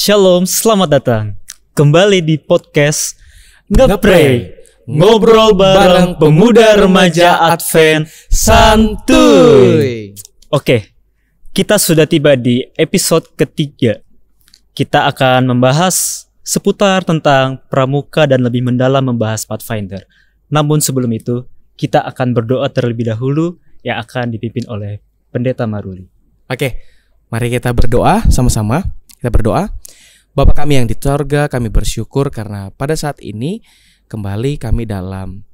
Shalom, selamat datang kembali di podcast Ngepray, ngobrol bareng pemuda remaja Advent santuy. Oke, kita sudah tiba di episode ketiga. Kita akan membahas seputar tentang pramuka dan lebih mendalam membahas Pathfinder. Namun sebelum itu, kita akan berdoa terlebih dahulu yang akan dipimpin oleh Pendeta Maruli. Oke, mari kita berdoa sama-sama. Kita berdoa. Bapa kami yang di sorga, kami bersyukur karena pada saat ini kembali kami dalam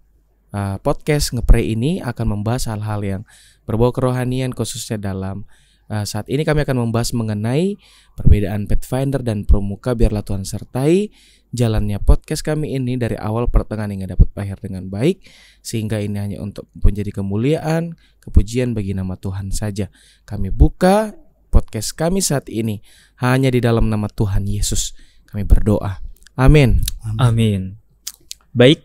podcast Ngepray ini akan membahas hal-hal yang berbau kerohanian, khususnya dalam saat ini kami akan membahas mengenai perbedaan Pathfinder dan pramuka. Biarlah Tuhan sertai jalannya podcast kami ini dari awal pertengahan hingga dapat berakhir dengan baik, sehingga ini hanya untuk menjadi kemuliaan, kepujian bagi nama Tuhan saja. Kami buka podcast kami saat ini hanya di dalam nama Tuhan Yesus. Kami berdoa. Amin. Amin. Baik,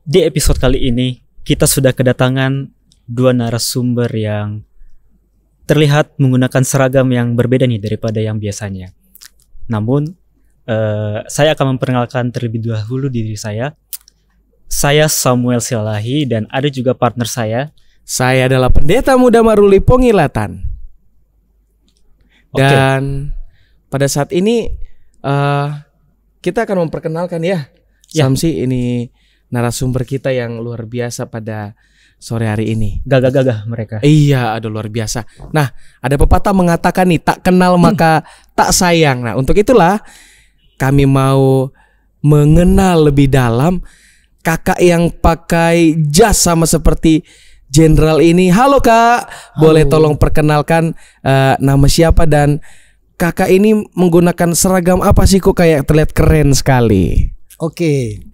di episode kali ini kita sudah kedatangan dua narasumber yang terlihat menggunakan seragam yang berbeda nih daripada yang biasanya. Namun saya akan memperkenalkan terlebih dahulu diri saya. Saya Samuel Sialahi dan ada juga partner saya. Saya adalah Pendeta Muda Maruli Pongilatan. Dan pada saat ini kita akan memperkenalkan ya. Samsi, ini narasumber kita yang luar biasa pada sore hari ini. Gagah-gagah mereka. Iya, ada luar biasa. Nah, ada pepatah mengatakan nih, tak kenal maka tak sayang. Nah, untuk itulah kami mau mengenal lebih dalam kakak yang pakai jas sama seperti Jenderal ini. Halo Kak, boleh tolong perkenalkan nama siapa dan kakak ini menggunakan seragam apa sih, kok kayak terlihat keren sekali? Oke,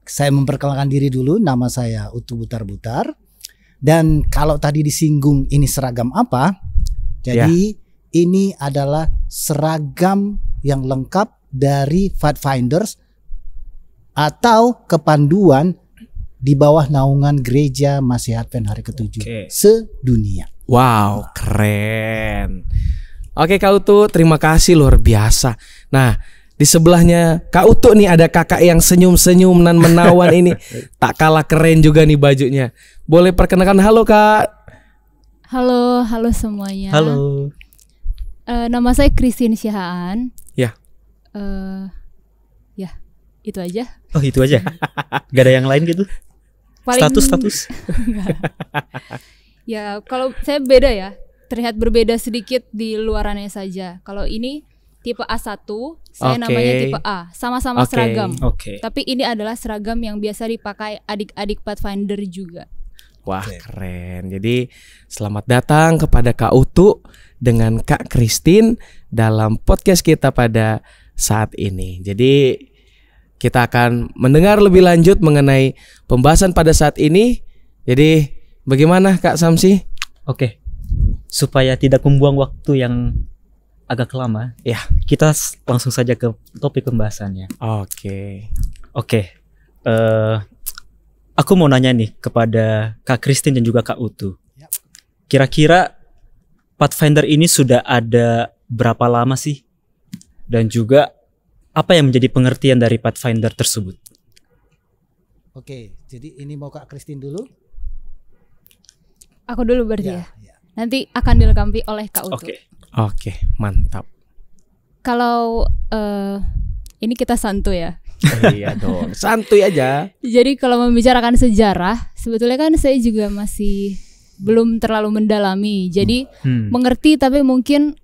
saya memperkenalkan diri dulu. Nama saya Utu Butar-Butar. Dan kalau tadi disinggung ini seragam apa, jadi ini adalah seragam yang lengkap dari Pathfinders atau kepanduan di bawah naungan Gereja Masih Advent Hari ke-7 sedunia. Wow, keren. Oke Kak Utu, terima kasih, luar biasa. Nah, di sebelahnya Kak Utu nih ada kakak yang senyum-senyum dan menawan ini. Tak kalah keren juga nih bajunya. Boleh perkenalkan, halo Kak. Halo semuanya. Halo. Nama saya Christine Syahaan. Ya. Ya, itu aja. Oh, itu aja. Gak ada yang lain gitu? Status. Ya, kalau saya beda ya. Terlihat berbeda sedikit di luarannya saja. Kalau ini tipe A1, saya namanya tipe A. Sama-sama seragam. Tapi ini adalah seragam yang biasa dipakai adik-adik Pathfinder juga. Wah, keren. Jadi selamat datang kepada Kak Utu dengan Kak Christine dalam podcast kita pada saat ini. Jadi kita akan mendengar lebih lanjut mengenai pembahasan pada saat ini. Jadi bagaimana Kak Samsi? Oke, supaya tidak membuang waktu yang agak lama, kita langsung saja ke topik pembahasannya. Oke. Aku mau nanya nih kepada Kak Christine dan juga Kak Utu. Kira-kira Pathfinder ini sudah ada berapa lama sih? Dan juga apa yang menjadi pengertian dari Pathfinder tersebut? Oke, jadi ini mau Kak Christine dulu? Aku dulu berarti ya. Nanti akan dilengkapi oleh Kak Utu. Oke, mantap. Kalau ini kita santuy ya. Iya dong, santuy aja. Jadi kalau membicarakan sejarah, sebetulnya kan saya juga masih belum terlalu mendalami. Jadi mengerti, tapi mungkin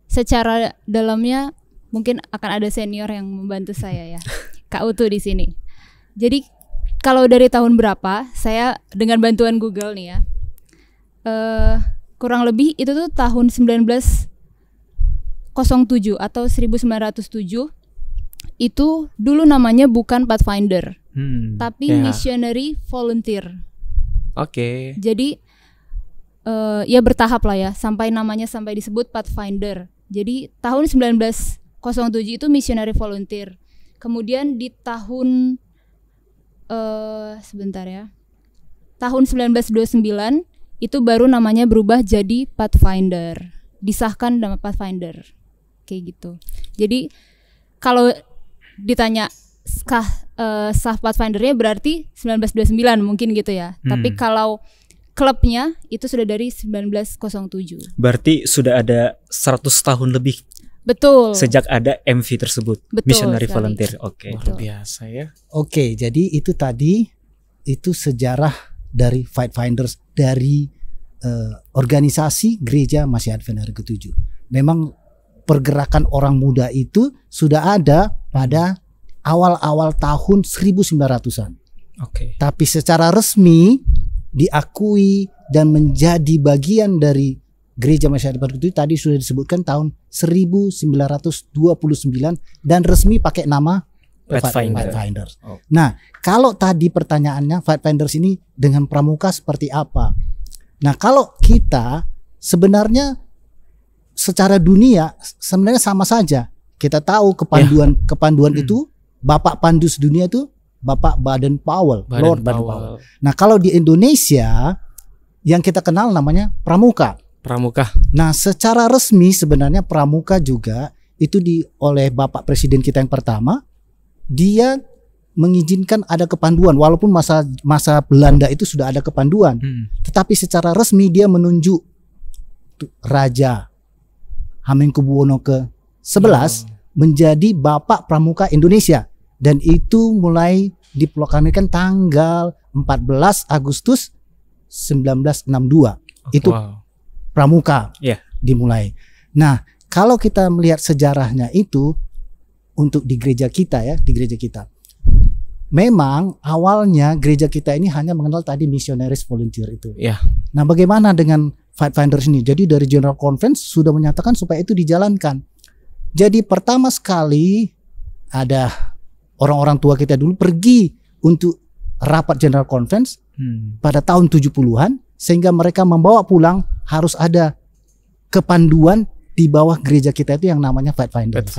secara dalamnya mungkin akan ada senior yang membantu saya ya. Kak Utu di sini. Jadi kalau dari tahun berapa, saya dengan bantuan Google nih ya. Kurang lebih itu tuh tahun 1907 atau 1907. Itu dulu namanya bukan Pathfinder, tapi Missionary Volunteer. Jadi ya bertahap lah ya, sampai namanya sampai disebut Pathfinder. Jadi tahun 1907 itu Missionary Volunteer. Kemudian di tahun tahun 1929 itu baru namanya berubah jadi Pathfinder. disahkan dalam Pathfinder kayak gitu. Jadi kalau ditanya sah Pathfindernya berarti 1929 mungkin gitu ya. Tapi kalau klubnya itu sudah dari 1907. Berarti sudah ada 100 tahun lebih. Betul. Sejak ada MV tersebut. Betul, Missionary sekali. Volunteer. Oke. Luar biasa ya. Oke, jadi itu tadi itu sejarah dari Fight Finders dari organisasi Gereja Masih Advent Hari Ke-7. Memang pergerakan orang muda itu sudah ada pada awal-awal tahun 1900-an. Oke. Tapi secara resmi diakui dan menjadi bagian dari Gereja Masih Advent Hari Ke-7 tadi sudah disebutkan tahun 1929 dan resmi pakai nama Pathfinder. Oh. Nah, kalau tadi pertanyaannya Pathfinders ini dengan pramuka seperti apa? Nah, kalau kita sebenarnya secara dunia sebenarnya sama saja. Kita tahu kepanduan itu Bapak Pandu Dunia itu Bapak Baden-Powell, Lord Baden-Powell. Nah, kalau di Indonesia yang kita kenal namanya pramuka. Pramuka. Nah, secara resmi sebenarnya pramuka juga itu oleh Bapak Presiden kita yang pertama, dia mengizinkan ada kepanduan walaupun masa Belanda itu sudah ada kepanduan. Tetapi secara resmi dia menunjuk Raja Hamengkubuwono ke-11 menjadi Bapak Pramuka Indonesia dan itu mulai diproklamirkan tanggal 14 Agustus 1962. Itu pramuka dimulai. Nah, kalau kita melihat sejarahnya itu untuk di gereja kita ya, di gereja kita. Memang awalnya gereja kita ini hanya mengenal tadi missionaries volunteer itu. Nah, bagaimana dengan Fight Finders ini? Jadi dari General Conference sudah menyatakan supaya itu dijalankan. Jadi pertama sekali ada orang-orang tua kita dulu pergi untuk rapat General Conference pada tahun 70-an sehingga mereka membawa pulang harus ada kepanduan di bawah gereja kita itu yang namanya Fight Finders.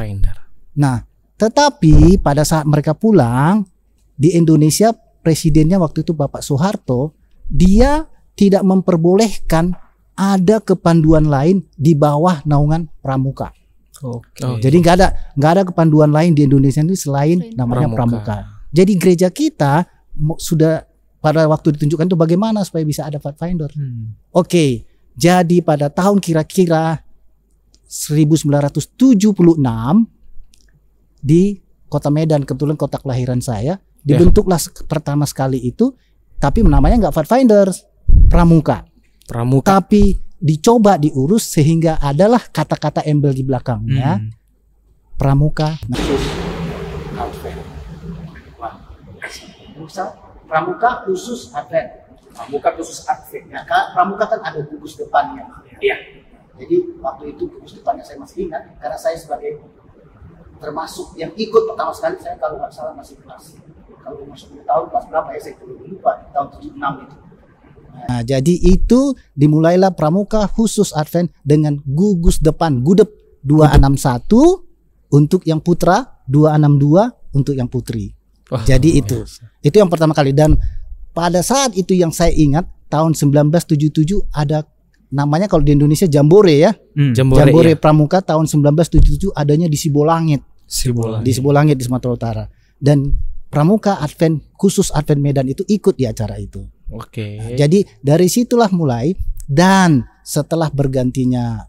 Nah, tetapi pada saat mereka pulang di Indonesia, presidennya waktu itu Bapak Soeharto, dia tidak memperbolehkan ada kepanduan lain di bawah naungan pramuka. Jadi nggak ada kepanduan lain di Indonesia itu selain namanya pramuka. Jadi gereja kita sudah pada waktu ditunjukkan itu bagaimana supaya bisa ada Pathfinder. Oke, jadi pada tahun kira-kira 1976 di Kota Medan, kebetulan kota kelahiran saya, dibentuklah pertama sekali itu, tapi namanya nggak Pathfinders, pramuka. Tapi dicoba diurus sehingga adalah kata-kata embel di belakangnya pramuka. Pramuka khusus Advent. Pramuka khusus Advent. Ya, pramuka kan ada gugus depannya. Iya. Jadi waktu itu gugus depannya saya masih ingat karena saya sebagai termasuk yang ikut pertama sekali, saya kalau nggak salah masih kelas, kalau masuk 10 tahun kelas berapa ya saya lupa, tahun 76 itu. Nah, jadi itu dimulailah pramuka khusus Advent dengan gugus depan, gudep 261 untuk yang putra, 262 untuk yang putri. Jadi itu yang pertama kali. Dan pada saat itu yang saya ingat tahun 1977 ada namanya kalau di Indonesia Jambore ya. Jambore pramuka tahun 1977 adanya di Sibolangit. Di Sibolangit di Sumatera Utara. Dan pramuka Advent khusus Advent Medan itu ikut di acara itu. Nah, jadi dari situlah mulai, dan setelah pergantian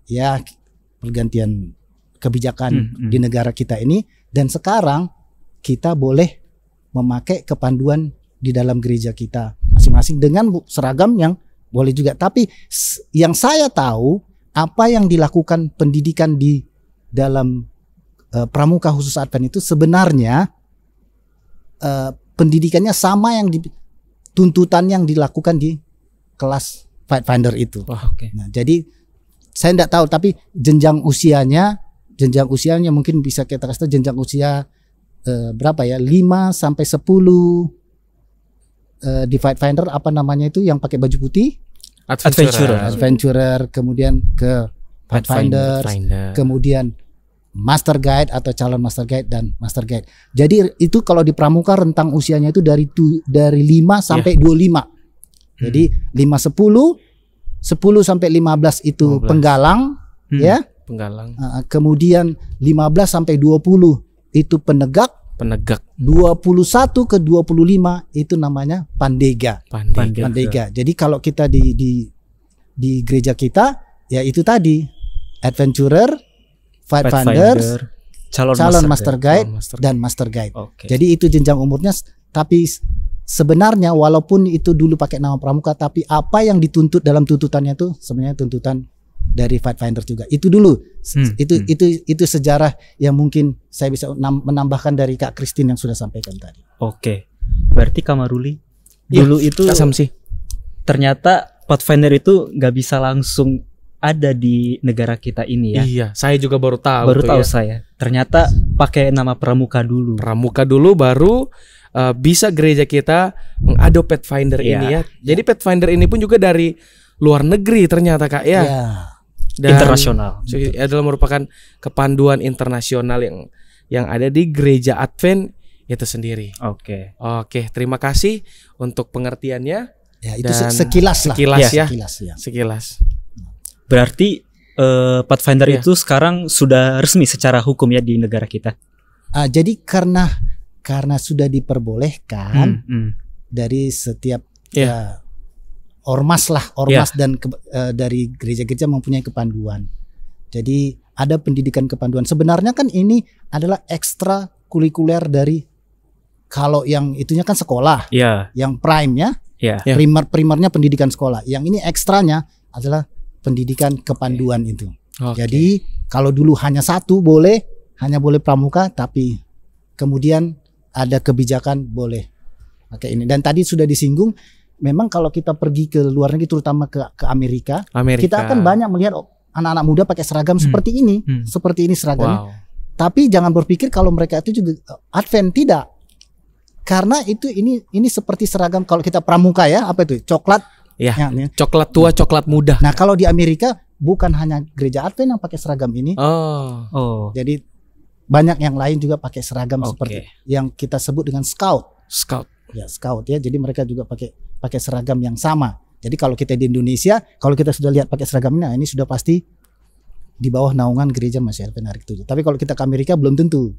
kebijakan di negara kita ini, dan sekarang kita boleh memakai kepanduan di dalam gereja kita masing-masing dengan seragam yang boleh juga. Tapi yang saya tahu apa yang dilakukan pendidikan di dalam pramuka khusus Advent itu sebenarnya pendidikannya sama yang tuntutan yang dilakukan di kelas Fight Finder itu. Nah, jadi saya tidak tahu, tapi jenjang usianya mungkin bisa kita kasih tahu jenjang usia berapa ya, 5 sampai 10 di Fight Finder apa namanya itu yang pakai baju putih? Adventurer, kemudian ke Pathfinder, kemudian Master Guide atau calon Master Guide dan Master Guide. Jadi itu kalau di pramuka rentang usianya itu dari 5 sampai 25. Jadi 5 10 sampai 15 itu penggalang, ya. Penggalang. Kemudian 15 sampai 20 itu penegak. 21 ke 25 itu namanya pandega. Jadi kalau kita di gereja kita ya itu tadi adventurer, Pathfinder, calon master guide dan master guide. Jadi itu jenjang umurnya. Tapi sebenarnya walaupun itu dulu pakai nama pramuka, tapi apa yang dituntut dalam tuntutannya itu sebenarnya tuntutan dari Pathfinder juga. Itu dulu. Itu sejarah yang mungkin saya bisa menambahkan dari Kak Christine yang sudah sampaikan tadi. Oke. Berarti Kak Maruli dulu itu ternyata Pathfinder itu nggak bisa langsung ada di negara kita ini ya. Iya, saya juga baru tahu. Saya. Ternyata pakai nama pramuka dulu. Pramuka dulu baru bisa gereja kita mengadop Pathfinder ini ya. Jadi Pathfinder ini pun juga dari luar negeri ternyata Kak ya. Dan internasional. Adalah merupakan kepanduan internasional yang ada di gereja Advent itu sendiri. Oke, terima kasih untuk pengertiannya. Ya, itu sekilas lah. Sekilas. Berarti Pathfinder itu sekarang sudah resmi secara hukum ya di negara kita. Jadi karena sudah diperbolehkan dari setiap ormas dan dari gereja-gereja mempunyai kepanduan. Jadi ada pendidikan kepanduan. Sebenarnya kan ini adalah ekstra kurikuler dari, kalau yang itunya kan sekolah, yang prime-nya, primernya pendidikan sekolah. Yang ini ekstranya adalah pendidikan kepanduan itu. Jadi kalau dulu hanya hanya boleh pramuka, tapi kemudian ada kebijakan boleh pakai ini. Dan tadi sudah disinggung, memang kalau kita pergi ke luar negeri, terutama ke Amerika, kita akan banyak melihat anak-anak muda pakai seragam seperti ini seragamnya. Tapi jangan berpikir kalau mereka itu juga Advent, tidak. Karena ini seperti seragam kalau kita pramuka ya, apa itu? Coklat. Coklat tua, coklat muda. Nah, kalau di Amerika bukan hanya gereja Advent yang pakai seragam ini. Jadi banyak yang lain juga pakai seragam seperti yang kita sebut dengan scout. Ya, scout ya. Jadi mereka juga pakai seragam yang sama. Jadi kalau kita di Indonesia, kalau kita sudah lihat pakai seragam ini sudah pasti di bawah naungan gereja Masih Advent Hari Ketujuh. Tapi kalau kita ke Amerika belum tentu.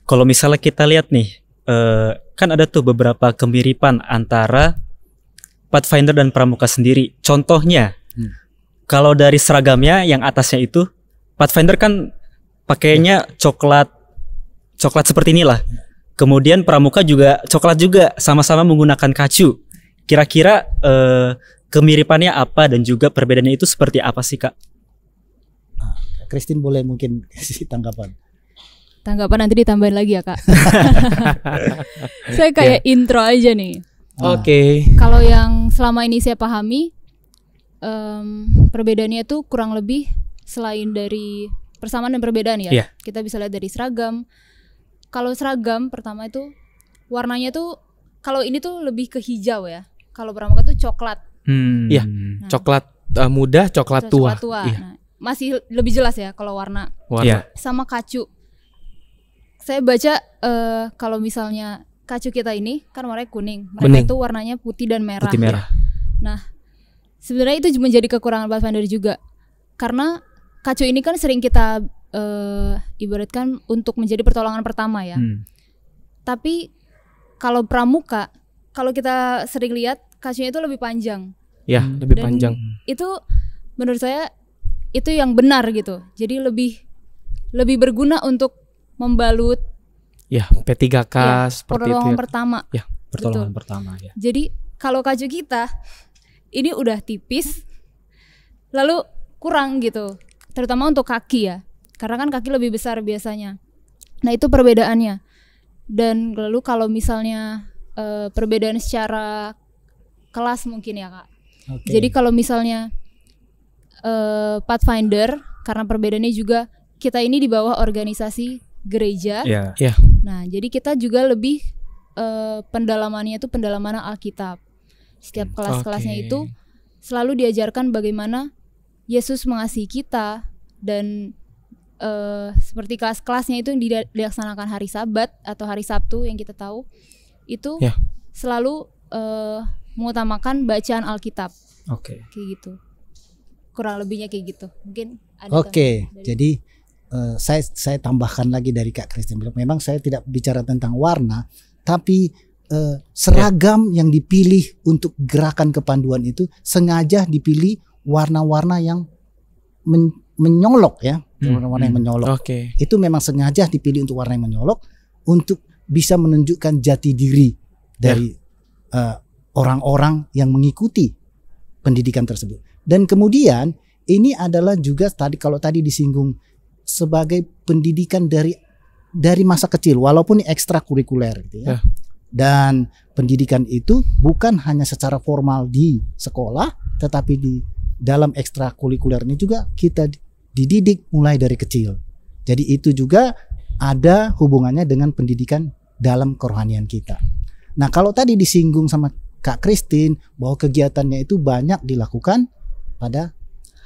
Kalau misalnya kita lihat nih, kan ada tuh beberapa kemiripan antara Pathfinder dan pramuka sendiri. Contohnya, kalau dari seragamnya yang atasnya itu, Pathfinder kan pakainya coklat seperti inilah. Kemudian pramuka juga coklat juga, sama-sama menggunakan kacu. Kira-kira kemiripannya apa dan juga perbedaannya itu seperti apa sih Kak? Christine boleh mungkin kasih tanggapan. Tanggapan nanti ditambahin lagi ya Kak. Saya kayak intro aja nih. Kalau yang selama ini saya pahami, perbedaannya itu kurang lebih selain dari persamaan dan perbedaan ya. Kita bisa lihat dari seragam. Kalau seragam pertama itu warnanya tuh, kalau ini tuh lebih ke hijau ya. Kalau pramuka tuh coklat. Coklat muda, coklat tua. Nah, masih lebih jelas ya kalau warna. Sama kacu. Saya baca kalau misalnya kacu kita ini kan warnanya kuning. Mereka itu warnanya putih dan merah. Nah, sebenarnya itu menjadi kekurangan Pathfinder juga. Karena kacu ini kan sering kita ibaratkan untuk menjadi pertolongan pertama ya. Tapi kalau pramuka, kalau kita sering lihat kacunya itu lebih panjang. Lebih panjang. Itu menurut saya itu yang benar gitu. Jadi lebih berguna untuk membalut P3K seperti pertolongan itu. pertama. Pertolongan pertama ya. Jadi kalau kacu kita ini udah tipis, lalu kurang gitu. Terutama untuk kaki ya. Karena kan kaki lebih besar biasanya. Nah, itu perbedaannya. Dan lalu kalau misalnya perbedaan secara kelas mungkin ya Kak. Jadi kalau misalnya Pathfinder, karena perbedaannya juga kita ini di bawah organisasi gereja. Nah, jadi kita juga lebih pendalamannya itu pendalaman Alkitab. Setiap kelas-kelasnya itu selalu diajarkan bagaimana Yesus mengasihi kita, dan seperti kelas-kelasnya itu yang dilaksanakan hari Sabat atau hari Sabtu yang kita tahu itu selalu mengutamakan bacaan Alkitab. Kayak gitu. kurang lebihnya kayak gitu. Mungkin ada. Oke, jadi saya tambahkan lagi dari Kak Christine. Memang saya tidak bicara tentang warna, tapi seragam yang dipilih untuk gerakan kepanduan itu sengaja dipilih warna-warna yang menyolok ya, warna-warna yang menyolok. Itu memang sengaja dipilih untuk warna yang menyolok untuk bisa menunjukkan jati diri dari orang-orang yang mengikuti pendidikan tersebut. Dan kemudian ini adalah juga kalau tadi disinggung sebagai pendidikan dari masa kecil, walaupun ekstrakurikuler gitu ya. Dan pendidikan itu bukan hanya secara formal di sekolah, tetapi di dalam ekstrakurikuler ini juga kita dididik mulai dari kecil. Jadi itu juga ada hubungannya dengan pendidikan dalam kerohanian kita. Nah, kalau tadi disinggung sama Kak Christine bahwa kegiatannya itu banyak dilakukan pada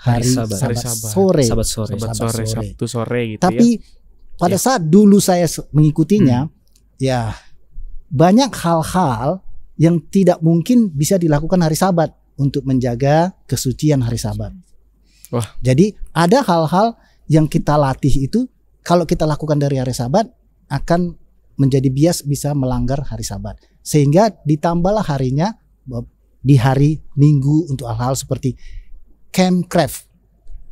hari Sabat sore, Sabtu sore gitu. Tapi pada saat dulu saya mengikutinya, ya banyak hal-hal yang tidak mungkin bisa dilakukan hari Sabat untuk menjaga kesucian hari Sabat. Jadi ada hal-hal yang kita latih itu kalau kita lakukan dari hari Sabat akan menjadi bias bisa melanggar hari Sabat. Sehingga ditambahlah harinya di hari Minggu untuk hal-hal seperti campcraft.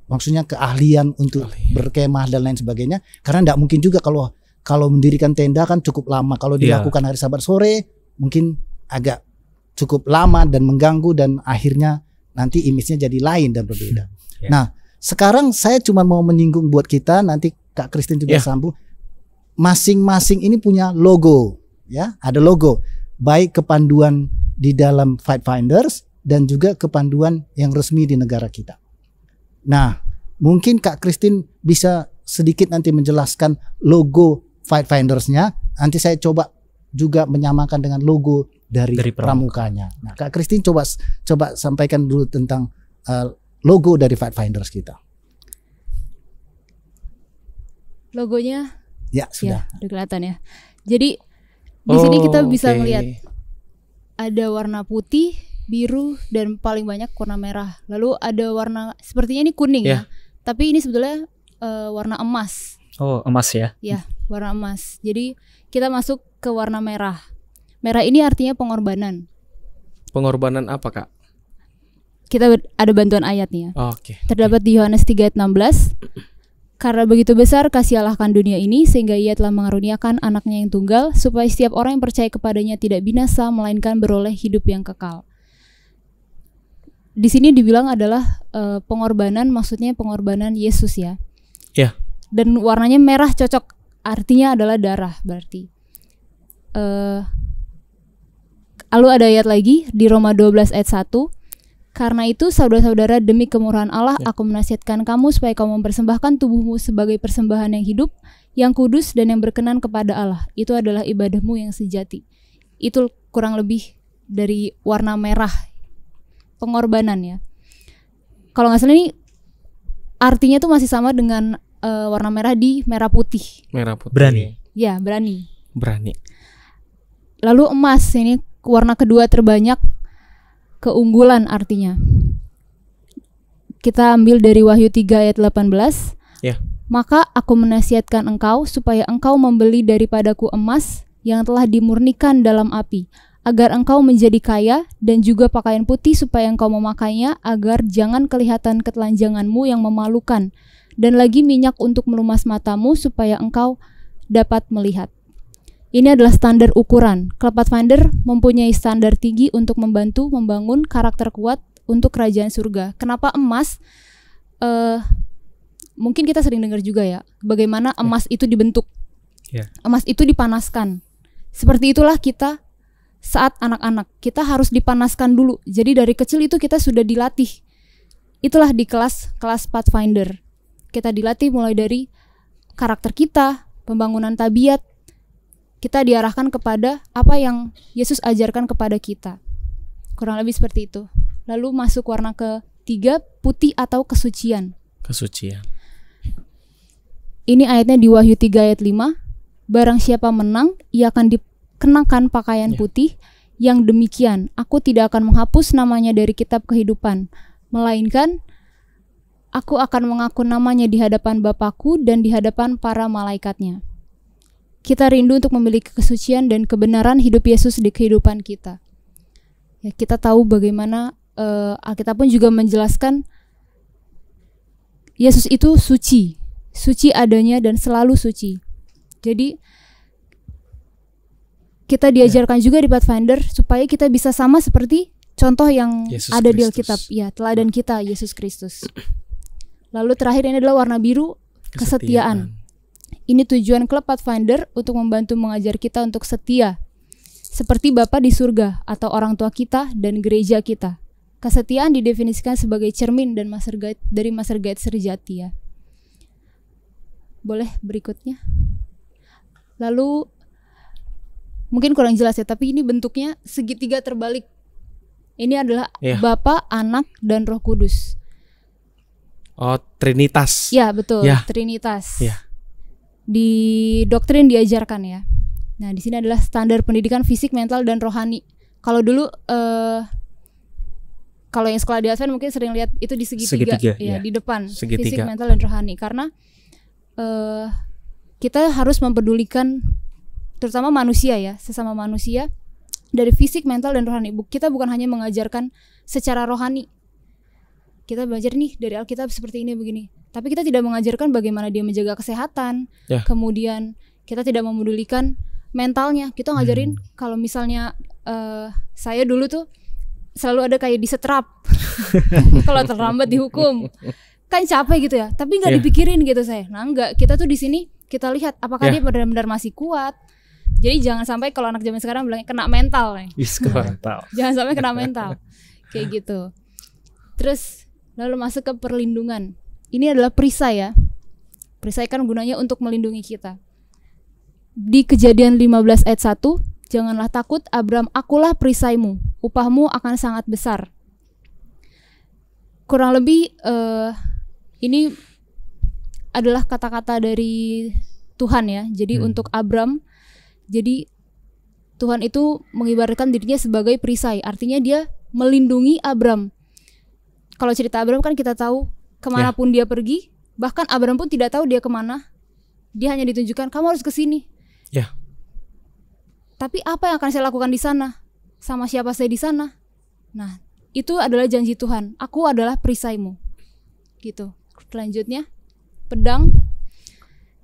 Maksudnya keahlian untuk berkemah dan lain sebagainya. Karena tidak mungkin juga kalau mendirikan tenda kan cukup lama. Kalau dilakukan hari Sabat sore mungkin agak cukup lama dan mengganggu dan akhirnya nanti image-nya jadi lain dan berbeda. Nah, sekarang saya cuma mau menyinggung buat kita, nanti Kak Christine juga sambung. Masing-masing ini punya logo, ya, ada logo. Baik kepanduan di dalam Fight Finders dan juga kepanduan yang resmi di negara kita. Nah, mungkin Kak Christine bisa sedikit nanti menjelaskan logo Fight Finders-nya. Nanti saya coba juga menyamakan dengan logo dari pramukanya. Nah, Kak Christine coba sampaikan dulu tentang logo dari Fight Finders kita. Logonya? Ya, sudah. Ya, udah kelihatan ya. Jadi di sini kita bisa melihat ada warna putih, biru, dan paling banyak warna merah. Lalu ada warna sepertinya ini kuning ya. Tapi ini sebetulnya warna emas. Oh, emas ya? Ya, warna emas. Jadi kita masuk ke warna merah. Merah ini artinya pengorbanan. Pengorbanan apa, Kak? Kita ada bantuan ayatnya. Terdapat di Yohanes 3 ayat 16. Karena begitu besar kasih Allah akan dunia ini sehingga ia telah mengaruniakan anaknya yang tunggal supaya setiap orang yang percaya kepadanya tidak binasa melainkan beroleh hidup yang kekal. Di sini dibilang adalah pengorbanan, maksudnya pengorbanan Yesus ya. Dan warnanya merah cocok, artinya adalah darah berarti. Lalu ada ayat lagi di Roma 12 ayat 1. Karena itu saudara-saudara, demi kemurahan Allah aku menasihatkan kamu supaya kamu mempersembahkan tubuhmu sebagai persembahan yang hidup, yang kudus dan yang berkenan kepada Allah. Itu adalah ibadahmu yang sejati. Itu kurang lebih dari warna merah, pengorbanan ya. Kalau nggak salah ini artinya tuh masih sama dengan warna merah di merah putih. Merah putih. Berani. Ya, berani. Lalu emas, ini warna kedua terbanyak, keunggulan artinya. Kita ambil dari Wahyu 3 ayat 18. Maka aku menasihatkan engkau supaya engkau membeli daripadaku emas yang telah dimurnikan dalam api, agar engkau menjadi kaya, dan juga pakaian putih supaya engkau memakainya, agar jangan kelihatan ketelanjanganmu yang memalukan, dan lagi minyak untuk melumas matamu supaya engkau dapat melihat. Ini adalah standar ukuran. Club Pathfinder mempunyai standar tinggi untuk membantu membangun karakter kuat untuk kerajaan surga. Kenapa emas? Mungkin kita sering dengar juga ya, bagaimana emas itu dibentuk. Emas itu dipanaskan. Seperti itulah kita saat anak-anak. Kita harus dipanaskan dulu. Jadi dari kecil itu kita sudah dilatih. Itulah di kelas Pathfinder. Kita dilatih mulai dari karakter kita, pembangunan tabiat. Kita diarahkan kepada apa yang Yesus ajarkan kepada kita. Kurang lebih seperti itu. Lalu masuk warna ketiga, putih atau kesucian. Ini ayatnya di Wahyu 3 ayat 5. Barang siapa menang, ia akan dikenakan pakaian putih. Yang demikian, aku tidak akan menghapus namanya dari kitab kehidupan, melainkan Aku akan mengaku namanya di hadapan Bapakku dan di hadapan para malaikatnya. Kita rindu untuk memiliki kesucian dan kebenaran hidup Yesus di kehidupan kita. Ya, kita tahu bagaimana Alkitab pun juga menjelaskan Yesus itu suci, suci adanya dan selalu suci. Jadi kita diajarkan juga di Pathfinder supaya kita bisa sama seperti contoh yang Yesus ada di Kristus. Alkitab, ya, teladan kita Yesus Kristus. Lalu terakhir ini adalah warna biru, kesetiaan. Ini tujuan klub Pathfinder untuk membantu mengajar kita untuk setia, seperti Bapa di surga atau orang tua kita dan gereja kita. Kesetiaan didefinisikan sebagai cermin dan master guide dari master guide sejati, ya. Boleh berikutnya. Lalu mungkin kurang jelas ya, tapi ini bentuknya segitiga terbalik. Ini adalah Bapa, Anak, dan Roh Kudus. Oh, Trinitas. Ya, betul, Ya. Trinitas. Ya. Di doktrin diajarkan, ya. Nah, di sini adalah standar pendidikan fisik, mental, dan rohani. Kalau dulu kalau yang sekolah di Advent mungkin sering lihat itu di segitiga, ya, di depan, Segitiga. fisik, mental, dan rohani. Karena kita harus mempedulikan terutama manusia, ya, sesama manusia dari fisik, mental, dan rohani. Kita bukan hanya mengajarkan secara rohani. Kita belajar nih dari Alkitab seperti ini begini. Tapi kita tidak mengajarkan bagaimana dia menjaga kesehatan. Ya. Kemudian kita tidak memedulikan mentalnya. Kita ngajarin kalau misalnya saya dulu tuh selalu ada kayak disetrap. Kalau terlambat dihukum. Kan capek gitu ya. Tapi nggak dipikirin gitu saya. Nah enggak, kita tuh di sini kita lihat apakah dia benar-benar masih kuat. Jadi jangan sampai kalau anak zaman sekarang bilangnya kena mental nih. Jangan sampai kena mental. Kayak gitu. Terus lalu masuk ke perlindungan. Ini adalah perisai, ya. Perisai kan gunanya untuk melindungi kita. Di Kejadian 15 ayat 1, janganlah takut Abram, akulah perisaimu, upahmu akan sangat besar. Kurang lebih ini adalah kata-kata dari Tuhan, ya. Jadi untuk Abram, jadi Tuhan itu mengibaratkan dirinya sebagai perisai. Artinya dia melindungi Abram. Kalau cerita Abram kan kita tahu kemanapun dia pergi, bahkan Abram pun tidak tahu dia kemana. Dia hanya ditunjukkan kamu harus ke sini. Ya. Tapi apa yang akan saya lakukan di sana? Sama siapa saya di sana? Nah, itu adalah janji Tuhan. Aku adalah perisaimu. Gitu. Selanjutnya, pedang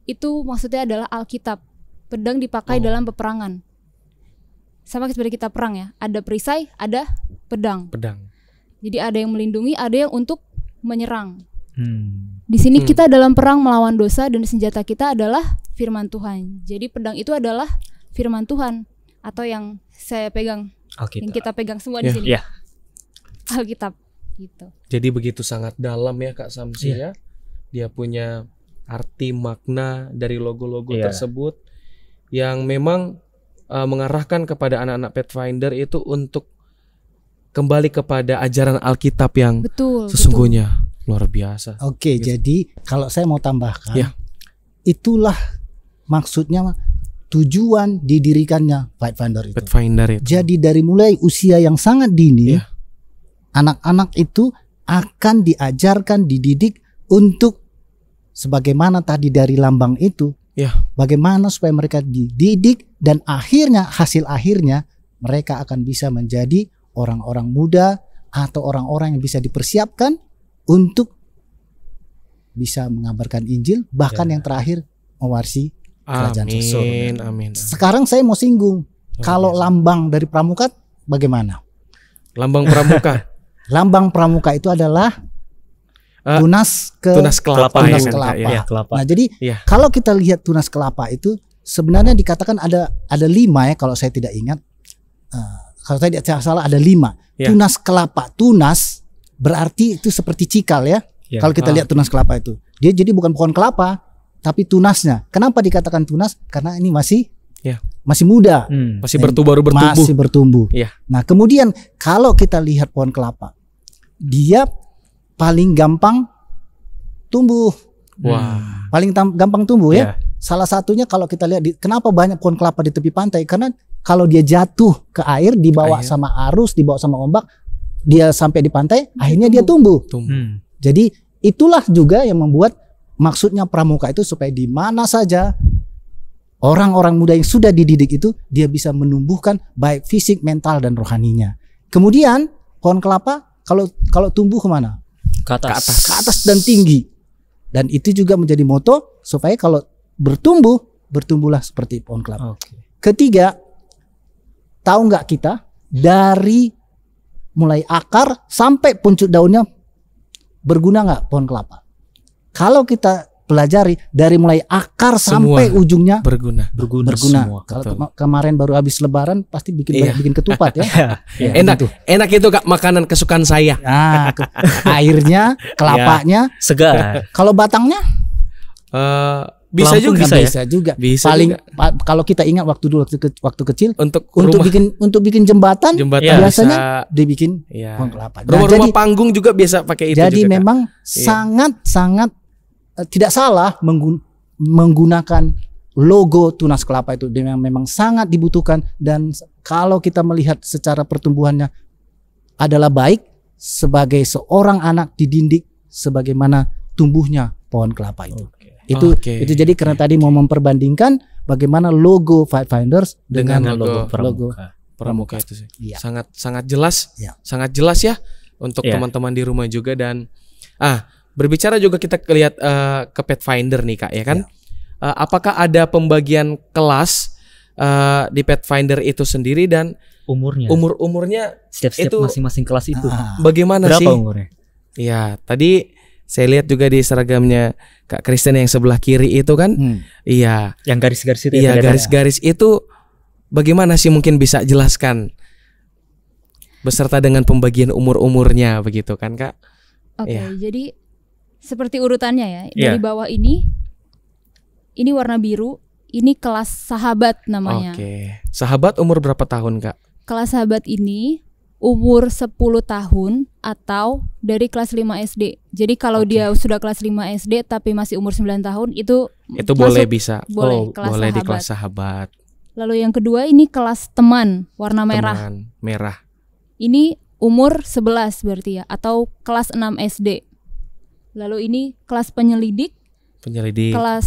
itu maksudnya adalah Alkitab. Pedang dipakai dalam peperangan. Sama seperti kita perang, ya. Ada perisai, ada pedang. Jadi ada yang melindungi, ada yang untuk menyerang. Di sini kita dalam perang melawan dosa dan senjata kita adalah firman Tuhan. Jadi pedang itu adalah firman Tuhan atau yang saya pegang, Alkitab. yang kita pegang semua di sini. Alkitab gitu. Jadi begitu sangat dalam ya Kak Samsi ya. Dia punya arti makna dari logo-logo tersebut yang memang mengarahkan kepada anak-anak Pathfinder itu untuk kembali kepada ajaran Alkitab yang sesungguhnya luar biasa. Oke, jadi kalau saya mau tambahkan, itulah maksudnya tujuan didirikannya Pathfinder itu. Jadi dari mulai usia yang sangat dini, anak-anak itu akan diajarkan, dididik untuk sebagaimana tadi dari lambang itu, bagaimana supaya mereka dididik dan akhirnya hasil akhirnya mereka akan bisa menjadi orang-orang muda atau orang-orang yang bisa dipersiapkan untuk bisa mengabarkan Injil, bahkan yang terakhir mewarisi kerajaan surga. Amin. Sekarang saya mau singgung, kalau lambang dari pramuka bagaimana? Lambang pramuka. Lambang pramuka itu adalah tunas kelapa. Nah, jadi kalau kita lihat tunas kelapa itu sebenarnya dikatakan ada 5 ya, kalau saya tidak ingat. Kalau saya tidak salah ada 5. Tunas kelapa. Tunas berarti itu seperti cikal ya. Kalau kita lihat tunas kelapa itu, dia jadi bukan pohon kelapa, tapi tunasnya. Kenapa dikatakan tunas? Karena ini masih muda, masih bertumbuh. Masih bertumbuh. Nah, kemudian kalau kita lihat pohon kelapa, dia paling gampang tumbuh. Paling gampang tumbuh ya. Salah satunya kalau kita lihat kenapa banyak pohon kelapa di tepi pantai, karena kalau dia jatuh ke air, dibawa sama arus, dibawa sama ombak, dia sampai di pantai, akhirnya dia tumbuh. Jadi itulah juga yang membuat maksudnya pramuka itu supaya di mana saja orang-orang muda yang sudah dididik itu dia bisa menumbuhkan baik fisik, mental dan rohaninya. Kemudian pohon kelapa kalau tumbuh kemana? Ke atas dan tinggi. Dan itu juga menjadi moto supaya kalau bertumbuhlah seperti pohon kelapa. Ketiga, tahu nggak kita dari mulai akar sampai puncak daunnya berguna nggak pohon kelapa? Kalau kita pelajari dari mulai akar semua sampai ujungnya berguna. Semua. Kalau kemarin baru habis lebaran pasti bikin ketupat ya. Enak itu Kak, makanan kesukaan saya. Nah, airnya, kelapanya segar. Kalau batangnya bisa juga. Paling kalau kita ingat waktu kecil untuk bikin jembatan biasanya dibikin pohon kelapa. Rumah panggung juga biasa pakai itu. Jadi juga, memang sangat tidak salah menggunakan logo tunas kelapa itu memang sangat dibutuhkan, dan kalau kita melihat secara pertumbuhannya adalah baik sebagai seorang anak dididik sebagaimana tumbuhnya pohon kelapa itu. Itu jadi karena tadi mau memperbandingkan bagaimana logo Pathfinders dengan logo pramuka itu sih. Ya. Sangat jelas. Ya. Sangat jelas ya untuk teman-teman di rumah juga. Dan berbicara juga kita lihat ke Pathfinder nih Kak ya kan. Apakah ada pembagian kelas di Pathfinder itu sendiri dan umurnya setiap itu masing-masing kelas itu bagaimana berapa sih umurnya? Ya tadi saya lihat juga di seragamnya Kak Kristen yang sebelah kiri itu kan. Iya. Yang garis-garis itu. Iya garis-garis itu bagaimana sih, mungkin bisa jelaskan beserta dengan pembagian umur-umurnya begitu kan Kak? Jadi seperti urutannya ya. Dari bawah ini warna biru, ini kelas sahabat namanya. Sahabat umur berapa tahun Kak? Kelas sahabat ini umur 10 tahun atau dari kelas 5 SD. Jadi kalau dia sudah kelas 5 SD tapi masih umur 9 tahun itu boleh bisa. Boleh di kelas sahabat. Lalu yang kedua ini kelas teman warna merah. Merah. Ini umur 11 berarti ya, atau kelas 6 SD. Lalu ini kelas penyelidik. Kelas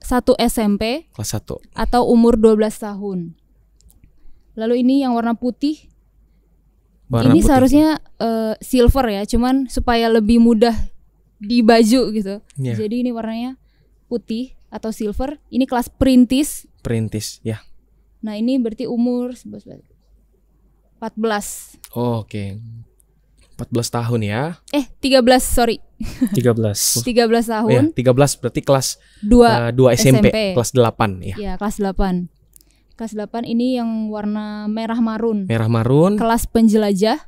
1 SMP. Kelas 1. Atau umur 12 tahun. Lalu ini yang warna putih. Ini seharusnya silver ya, cuman supaya lebih mudah di baju gitu. Jadi ini warnanya putih atau silver. Ini kelas perintis. Ya. Nah ini berarti umur 14. 14 tahun ya. 13 sorry. 13 tahun. 13 berarti kelas 2 SMP, kelas 8 ya. Iya, kelas 8. Kelas 8 ini yang warna merah marun. Kelas penjelajah.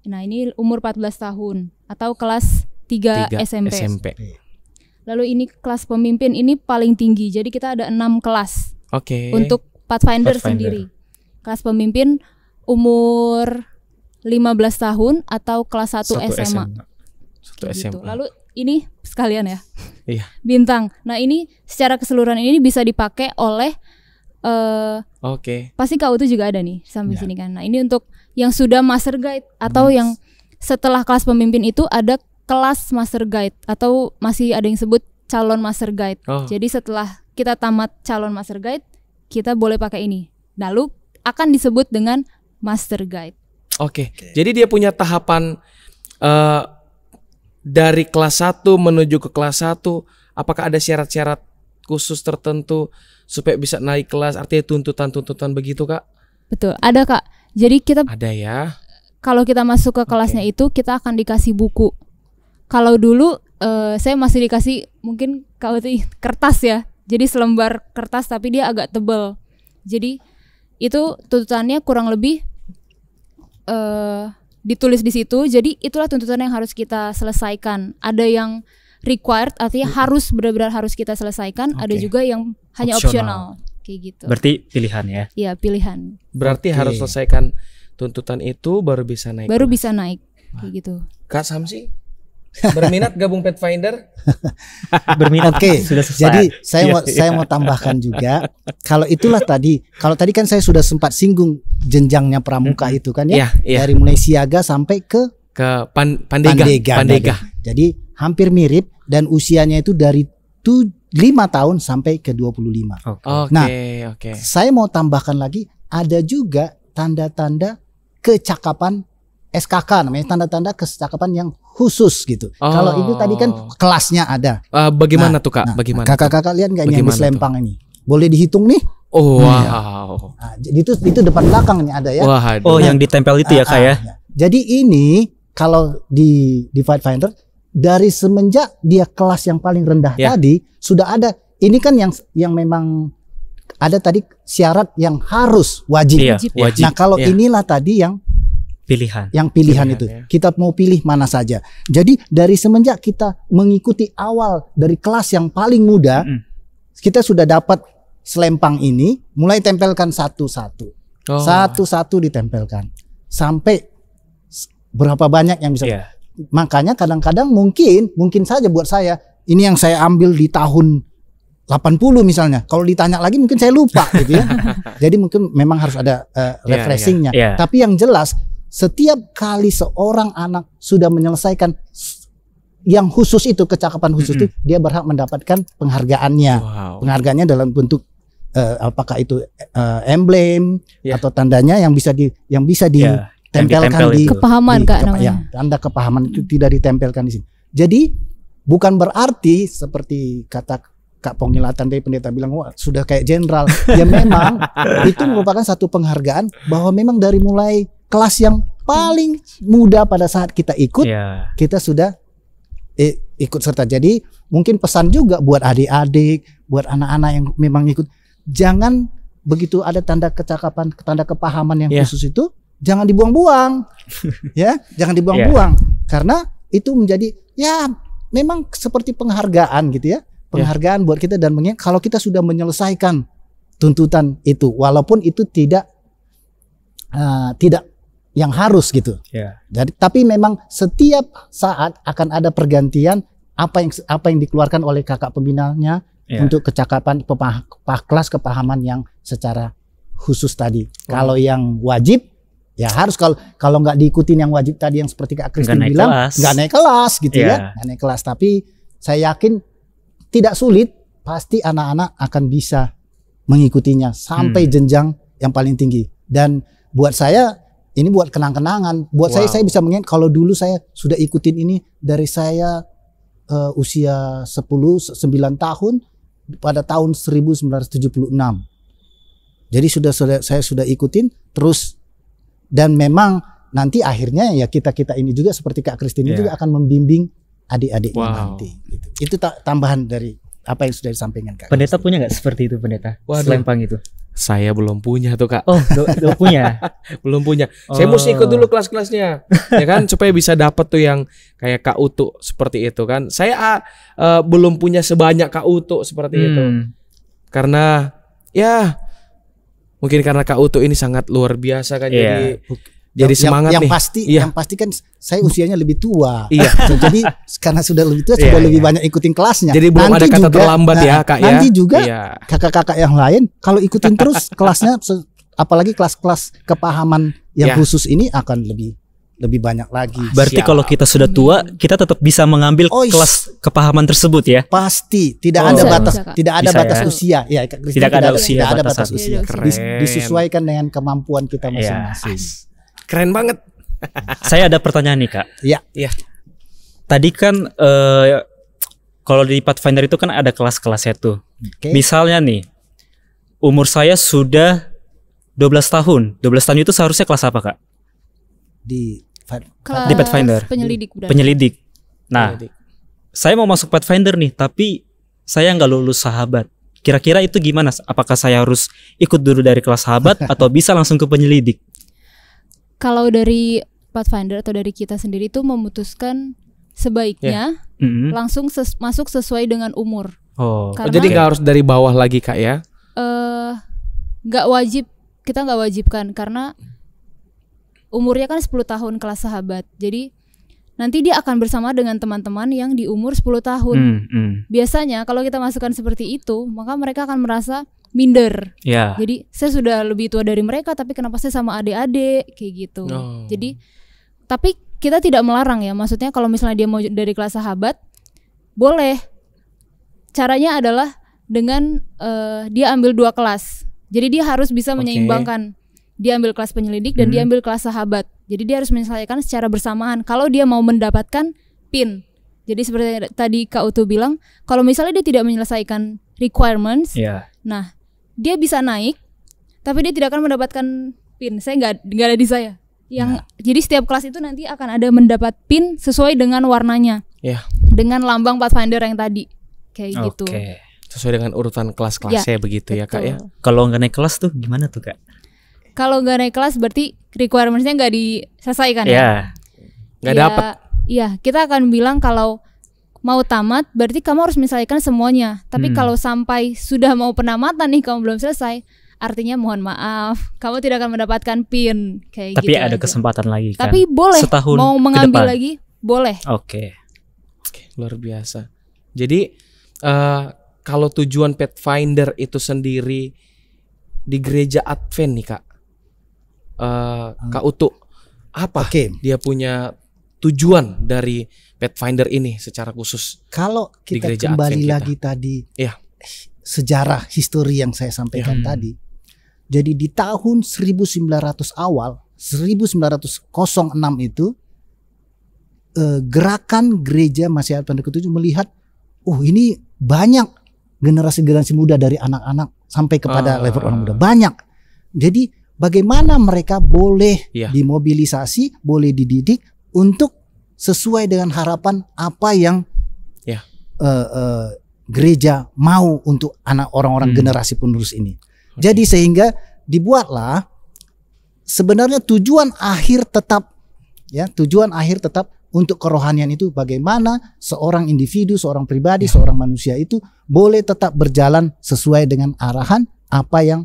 Nah, ini umur 14 tahun atau kelas 3 SMP. Lalu ini kelas pemimpin, ini paling tinggi. Jadi kita ada 6 kelas. Untuk Pathfinder sendiri. Kelas pemimpin umur 15 tahun atau kelas 1 SMA. Gitu. Lalu ini sekalian ya. Bintang. Nah, ini secara keseluruhan ini bisa dipakai oleh pasti KU itu juga ada nih sampai sini kan. Nah, ini untuk yang sudah master guide atau yang setelah kelas pemimpin itu ada kelas master guide atau masih ada yang sebut calon master guide. Jadi setelah kita tamat calon master guide, kita boleh pakai ini. Lalu akan disebut dengan master guide. Jadi dia punya tahapan dari kelas 1 menuju ke kelas 1. Apakah ada syarat-syarat khusus tertentu supaya bisa naik kelas? Artinya tuntutan-tuntutan begitu Kak? Betul, ada Kak. Jadi kita ada ya. Kalau kita masuk ke kelasnya itu kita akan dikasih buku. Kalau dulu saya masih dikasih mungkin kertas ya. Jadi selembar kertas tapi dia agak tebal. Jadi itu tuntutannya kurang lebih ditulis di situ. Jadi itulah tuntutan yang harus kita selesaikan. Ada yang required, artinya harus benar-benar harus kita selesaikan. Ada juga yang hanya optional. Kayak gitu. Berarti pilihan ya? Iya, pilihan. Berarti harus selesaikan tuntutan itu baru bisa naik. Bisa naik kayak gitu. Kak Samsi berminat gabung Pathfinder? Berminat. Sudah selesai. Jadi saya mau tambahkan juga. Kalau tadi kan saya sudah sempat singgung jenjangnya pramuka itu kan ya. Dari mulai siaga sampai ke ke Pandega. Jadi hampir mirip dan usianya itu dari 5 tahun sampai ke 25. Oke. Saya mau tambahkan lagi, ada juga tanda-tanda kecakapan SKK, namanya tanda-tanda kecakapan yang khusus gitu. Kalau itu tadi kan kelasnya ada. Bagaimana tuh Kak? Bagaimana? Kakak-kakak lihat nggak ini yang di selempang ini? Boleh dihitung nih? Wow. Nah, itu depan belakang nih ada ya. Yang ditempel itu ya Kak ya. Jadi ini kalau di Pathfinder dari semenjak dia kelas yang paling rendah tadi sudah ada. Ini kan yang memang ada tadi syarat yang harus wajib. Wajib. Nah kalau inilah tadi yang pilihan itu. Kita mau pilih mana saja. Jadi dari semenjak kita mengikuti awal dari kelas yang paling muda, kita sudah dapat selempang ini, mulai tempelkan satu-satu. Satu-satu ditempelkan. Sampai berapa banyak yang bisa. Makanya kadang-kadang mungkin saja buat saya, ini yang saya ambil di tahun 80 misalnya. Kalau ditanya lagi mungkin saya lupa gitu ya. Jadi mungkin memang harus ada refreshingnya. Tapi yang jelas setiap kali seorang anak sudah menyelesaikan yang khusus itu, kecakapan khusus itu, dia berhak mendapatkan penghargaannya. Penghargaannya dalam bentuk apakah itu emblem atau tandanya yang bisa ditempelkan di kepahaman Kak namanya. Tanda kepahaman itu tidak ditempelkan di sini. Jadi bukan berarti seperti kata Kak Pongilatan dari pendeta bilang wah sudah kayak jenderal. Ya memang itu merupakan satu penghargaan bahwa memang dari mulai kelas yang paling muda pada saat kita ikut, kita sudah ikut serta. Jadi mungkin pesan juga buat adik-adik, buat anak-anak yang memang ikut, jangan begitu ada tanda kecakapan, tanda kepahaman yang khusus itu, jangan dibuang-buang. Jangan dibuang-buang. Karena itu menjadi memang seperti penghargaan gitu ya. Penghargaan buat kita dan kalau kita sudah menyelesaikan tuntutan itu, walaupun itu tidak yang harus gitu. Jadi tapi memang setiap saat akan ada pergantian apa yang dikeluarkan oleh kakak pembinanya untuk kecakapan kelas kepahaman yang secara khusus tadi. Kalau yang wajib harus, kalau nggak diikutin yang wajib tadi yang seperti Kak Kristin bilang nggak naik kelas gitu nggak naik kelas. Tapi saya yakin tidak sulit, pasti anak-anak akan bisa mengikutinya sampai jenjang yang paling tinggi. Dan buat saya ini buat kenang-kenangan. Buat saya bisa mengingat kalau dulu saya sudah ikutin ini dari saya usia 9 tahun pada tahun 1976. Jadi saya sudah ikutin terus, dan memang nanti akhirnya kita ini juga seperti Kak Kristin juga akan membimbing adik-adiknya nanti. Gitu. Itu tambahan dari apa yang sudah disampaikan Kak. Pendeta punya nggak seperti itu pendeta? Selempang itu? Saya belum punya tuh Kak. Belum punya? Belum punya. Saya mesti ikut dulu kelas-kelasnya, ya kan, supaya bisa dapat tuh yang kayak Kak Utu seperti itu kan. Saya belum punya sebanyak Kak Utu seperti itu. Karena mungkin karena Kak Utu ini sangat luar biasa kan, jadi semangat yang nih. Yang pasti kan saya usianya lebih tua. Jadi karena sudah lebih tua sudah lebih banyak ikutin kelasnya. Jadi belum ada kata terlambat Kak. Nanti juga kakak-kakak yang lain kalau ikutin terus kelasnya, apalagi kelas-kelas kepahaman yang khusus ini akan lebih banyak lagi. Berarti kalau kita sudah tua, kita tetap bisa mengambil kelas kepahaman tersebut ya? Pasti, tidak ada batas, tidak ada batas usia. Tidak ada batas usia. Disesuaikan dengan kemampuan kita masing-masing. Keren banget. Saya ada pertanyaan nih Kak. Iya. Tadi kan kalau di Pathfinder itu kan ada kelas-kelasnya tuh. Misalnya nih, umur saya sudah 12 tahun. 12 tahun itu seharusnya kelas apa Kak? Di Pathfinder. Penyelidik. Nah, saya mau masuk Pathfinder nih, tapi saya nggak lulus sahabat. Kira-kira itu gimana? Apakah saya harus ikut dulu dari kelas sahabat atau bisa langsung ke penyelidik? Kalau dari Pathfinder atau dari kita sendiri itu memutuskan sebaiknya langsung masuk sesuai dengan umur. Jadi nggak harus dari bawah lagi Kak ya? Nggak wajib, kita nggak wajibkan karena umurnya kan 10 tahun kelas sahabat. Jadi nanti dia akan bersama dengan teman-teman yang di umur 10 tahun. Biasanya kalau kita masukkan seperti itu, maka mereka akan merasa minder. Jadi saya sudah lebih tua dari mereka, tapi kenapa saya sama adik-adik kayak gitu. Jadi tapi kita tidak melarang ya. Maksudnya kalau misalnya dia mau dari kelas sahabat, boleh. Caranya adalah dengan dia ambil 2 kelas. Jadi dia harus bisa menyeimbangkan. Dia ambil kelas penyelidik dan dia ambil kelas sahabat. Jadi dia harus menyelesaikan secara bersamaan kalau dia mau mendapatkan PIN. Jadi seperti tadi Kak Utu bilang, kalau misalnya dia tidak menyelesaikan requirements, nah dia bisa naik, tapi dia tidak akan mendapatkan PIN. Saya nggak ada di saya. Jadi setiap kelas itu nanti akan ada mendapat PIN sesuai dengan warnanya, dengan lambang Pathfinder yang tadi, kayak gitu. Sesuai dengan urutan kelas-kelasnya begitu ya Kak ya. Kalau nggak naik kelas tuh gimana tuh Kak? Kalau nggak naik kelas berarti requirements-nya nggak diselesaikan ya? Nggak dapat. Iya, kita akan bilang kalau mau tamat berarti kamu harus menyelesaikan semuanya. Tapi kalau sampai sudah mau penamatan nih kamu belum selesai, artinya mohon maaf, kamu tidak akan mendapatkan PIN kayak tapi gitu. Tapi ada kesempatan lagi kan? Tapi boleh, setahun mau mengambil lagi, boleh. Oke, luar biasa. Jadi kalau tujuan Pathfinder itu sendiri di gereja Advent nih Kak, Kak Utu, apa dia punya tujuan dari Pathfinder ini secara khusus? Kalau kita kembali lagi tadi sejarah histori yang saya sampaikan tadi. Jadi di tahun 1900 awal, 1906 itu gerakan gereja Masih Advent ke-7 melihat ini banyak generasi muda dari anak-anak sampai kepada level orang muda. Banyak. Jadi bagaimana mereka boleh dimobilisasi, boleh dididik untuk sesuai dengan harapan apa yang gereja mau untuk anak orang-orang generasi penerus ini. Jadi sehingga dibuatlah sebenarnya tujuan akhir tetap untuk kerohanian itu bagaimana seorang individu, seorang pribadi, seorang manusia itu boleh tetap berjalan sesuai dengan arahan apa yang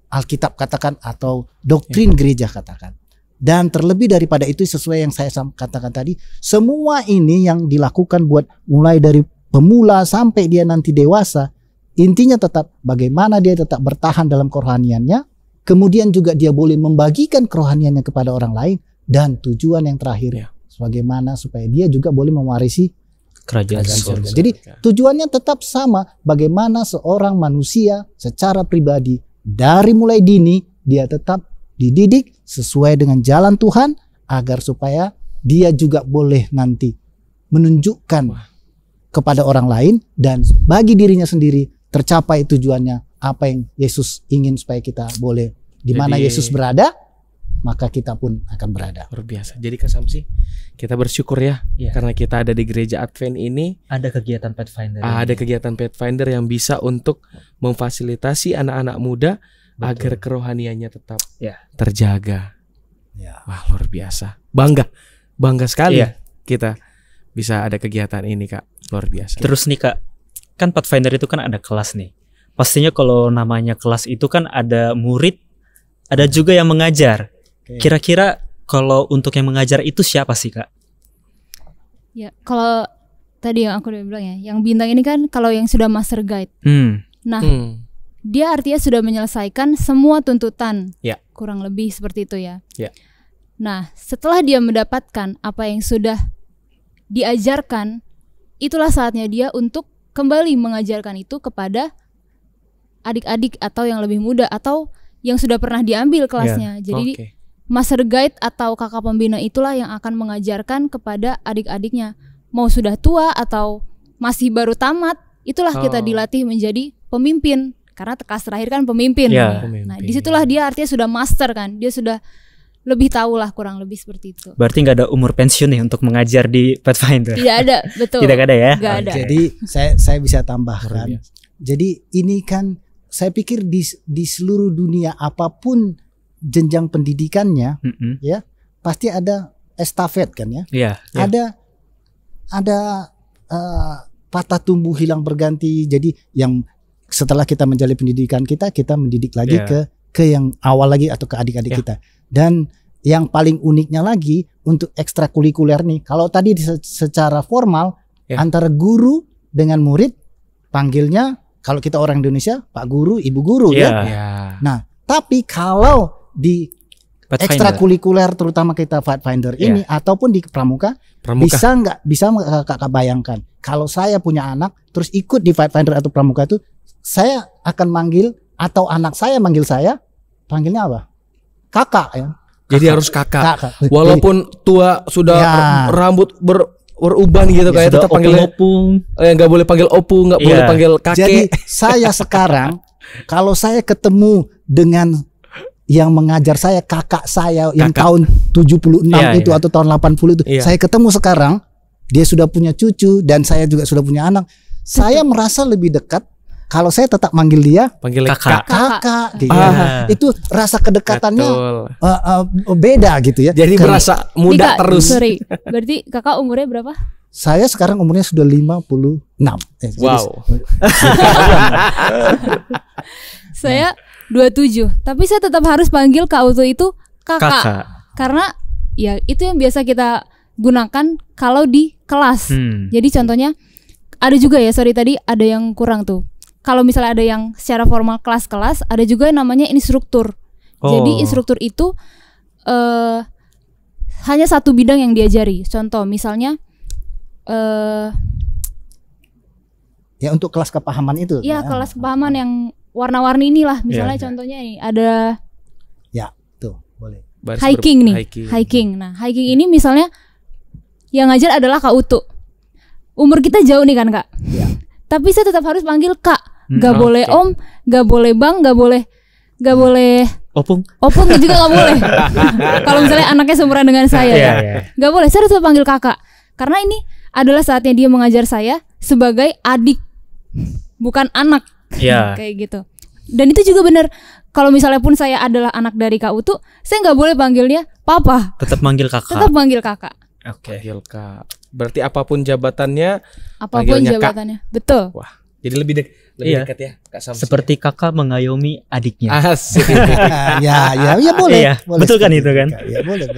Alkitab katakan atau doktrin gereja katakan. Dan terlebih daripada itu, sesuai yang saya katakan tadi, semua ini yang dilakukan buat mulai dari pemula sampai dia nanti dewasa, intinya tetap bagaimana dia tetap bertahan dalam kerohaniannya, kemudian juga dia boleh membagikan kerohaniannya kepada orang lain, dan tujuan yang terakhir bagaimana supaya dia juga boleh mewarisi kerajaan surga. Jadi tujuannya tetap sama, bagaimana seorang manusia secara pribadi dari mulai dini dia tetap dididik sesuai dengan jalan Tuhan agar supaya dia juga boleh nanti menunjukkan kepada orang lain dan bagi dirinya sendiri tercapai tujuannya apa yang Yesus ingin supaya kita boleh di mana Yesus berada maka kita pun akan berada. Luar biasa. Jadi Kak Samsi, kita bersyukur karena kita ada di gereja Advent ini ada kegiatan Pathfinder. Ada kegiatan Pathfinder yang bisa untuk memfasilitasi anak-anak muda agar kerohaniannya tetap terjaga. Wah, luar biasa. Bangga sekali kita bisa ada kegiatan ini Kak. Luar biasa. Terus nih Kak, kan Pathfinder itu kan ada kelas nih. Pastinya kalau namanya kelas itu kan ada murid, ada juga yang mengajar. Kira-kira kalau untuk yang mengajar itu siapa sih Kak? Ya, kalau tadi yang aku udah bilang yang bintang ini kan kalau yang sudah master guide. Dia artinya sudah menyelesaikan semua tuntutan, kurang lebih seperti itu ya. Nah, setelah dia mendapatkan apa yang sudah diajarkan, itulah saatnya dia untuk kembali mengajarkan itu kepada adik-adik atau yang lebih muda atau yang sudah pernah diambil kelasnya. Jadi master guide atau kakak pembina itulah yang akan mengajarkan kepada adik-adiknya. Mau sudah tua atau masih baru tamat, itulah kita dilatih menjadi pemimpin. Karena kelas terakhir kan pemimpin. Nah, disitulah dia artinya sudah master kan. Dia sudah lebih tahu lah kurang lebih seperti itu. Berarti nggak ada umur pensiun nih untuk mengajar di Pathfinder? Tidak ada, betul. Tidak ada ya? Nggak ada. Jadi saya bisa tambahkan. Jadi ini kan saya pikir di seluruh dunia apapun jenjang pendidikannya, pasti ada estafet kan ya. Ada patah tumbuh hilang berganti. Jadi yang setelah kita menjalani pendidikan kita mendidik lagi ke yang awal lagi atau ke adik-adik kita. Dan yang paling uniknya lagi untuk ekstrakurikuler nih, kalau tadi secara formal antara guru dengan murid panggilnya kalau kita orang Indonesia Pak Guru, Ibu Guru Nah, tapi kalau di ekstrakurikuler terutama kita Pathfinder ini ataupun di Pramuka. Bisa nggak kakak bayangkan kalau saya punya anak terus ikut di Pathfinder atau Pramuka itu, saya akan manggil atau anak saya manggil saya, panggilnya apa? Kakak ya. Jadi harus kakak. Walaupun tua sudah rambut beruban gitu kayak tetap panggil opung. Nggak boleh panggil opung, nggak boleh panggil kakek. Jadi saya sekarang kalau saya ketemu dengan yang mengajar saya, kakak saya yang tahun 76 itu atau tahun 80 itu, saya ketemu sekarang, dia sudah punya cucu dan saya juga sudah punya anak. Saya merasa lebih dekat kalau saya tetap manggil dia kakak gitu. Itu rasa kedekatannya beda gitu ya. Jadi merasa muda terus. Sorry. Berarti kakak umurnya berapa? Saya sekarang umurnya sudah 56. Wow. Saya 27, tapi saya tetap harus panggil Kak Utu itu kakak. Karena ya itu yang biasa kita gunakan kalau di kelas. Jadi contohnya ada juga ya, sorry tadi ada yang kurang tuh. Kalau misalnya ada yang secara formal kelas-kelas, ada juga yang namanya instruktur. Jadi instruktur itu hanya satu bidang yang diajari. Contoh misalnya ya untuk kelas kepahaman itu. Iya, kelas kepahaman yang warna-warni inilah. Misalnya contohnya ini ada tuh boleh. Hiking nih. Hiking. Nah, hiking ini misalnya yang ngajar adalah Kak Utu. Umur kita jauh nih kan, Kak? Ya. Tapi saya tetap harus panggil Kak. Gak boleh Om, gak boleh Bang, gak boleh Opung juga gak boleh. Kalau misalnya anaknya seumuran dengan saya gak boleh, saya tetap panggil kakak. Karena ini adalah saatnya dia mengajar saya sebagai adik, bukan anak. Kayak gitu. Dan itu juga benar. Kalau misalnya pun saya adalah anak dari Kak Utu, saya gak boleh panggilnya papa. Tetap manggil kakak. Panggil Kak. Berarti apapun jabatannya, betul. Wah, jadi lebih dekat ya Kak Samsi. Seperti kakak mengayomi adiknya. Asik. ya boleh. Boleh. Betul kan itu kan? Ya boleh.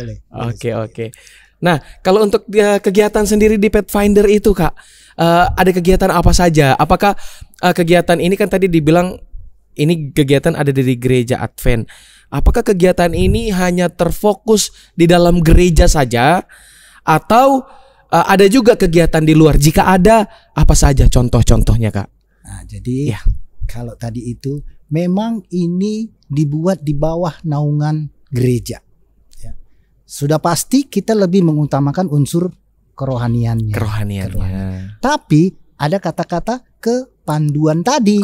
Oke. Nah, kalau untuk kegiatan sendiri di Pathfinder itu Kak, ada kegiatan apa saja? Apakah kegiatan ini kan tadi dibilang ini kegiatan ada di gereja Advent. Apakah kegiatan ini hanya terfokus di dalam gereja saja atau ada juga kegiatan di luar? Jika ada, apa saja contoh-contohnya Kak? Nah, jadi kalau tadi itu memang ini dibuat di bawah naungan gereja. Ya. Sudah pasti kita lebih mengutamakan unsur kerohaniannya. Tapi ada kata-kata kepanduan tadi.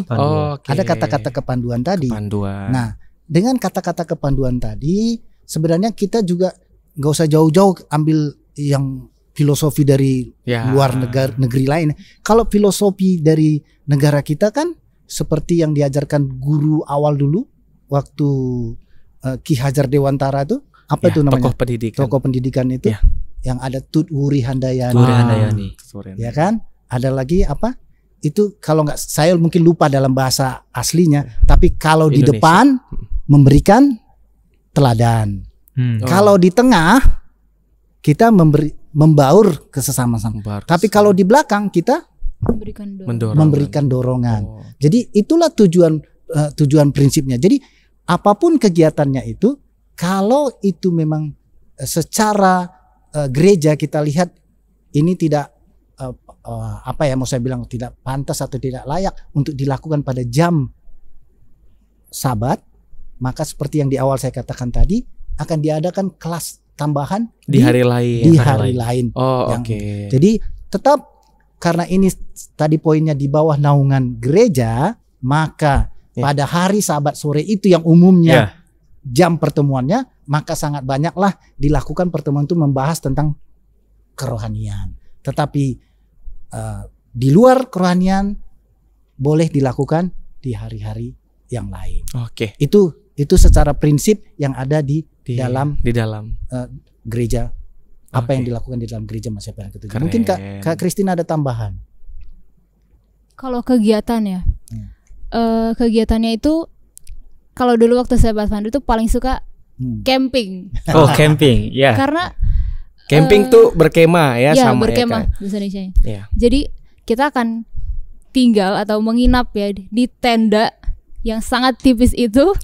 Ada kata-kata kepanduan tadi. Nah, dengan kata-kata kepanduan tadi, sebenarnya kita juga nggak usah jauh-jauh ambil yang filosofi dari luar negeri lain. Kalau filosofi dari negara kita kan seperti yang diajarkan guru awal dulu waktu Ki Hajar Dewantara itu itu namanya? Tokoh pendidikan itu yang ada Tut Wuri Handayani. Ya kan? Ada lagi apa? Itu kalau nggak, saya mungkin lupa dalam bahasa aslinya. Tapi kalau di depan memberikan teladan. Kalau di tengah kita membaur ke sesama-sama. Tapi kalau di belakang kita memberikan dorongan. Jadi itulah tujuan prinsipnya. Jadi apapun kegiatannya itu, kalau itu memang secara gereja kita lihat ini tidak mau saya bilang tidak pantas atau tidak layak untuk dilakukan pada jam Sabat, maka seperti yang di awal saya katakan tadi, akan diadakan kelas tambahan di hari lain. Jadi tetap karena ini tadi poinnya di bawah naungan gereja, maka pada hari Sabat sore itu yang umumnya jam pertemuannya, maka sangat banyaklah dilakukan pertemuan itu membahas tentang kerohanian. Tetapi di luar kerohanian boleh dilakukan di hari-hari yang lain. Itu secara prinsip yang ada di dalam gereja, apa yang dilakukan di dalam gereja Masih Perang Ketujuh. Mungkin Kak Christine ada tambahan. Kalau kegiatan kegiatannya itu kalau dulu waktu saya Pathfinder itu paling suka camping. Camping, Karena camping tuh berkemah sama berkemah bahasa Indonesianya. Jadi kita akan tinggal atau menginap di tenda yang sangat tipis itu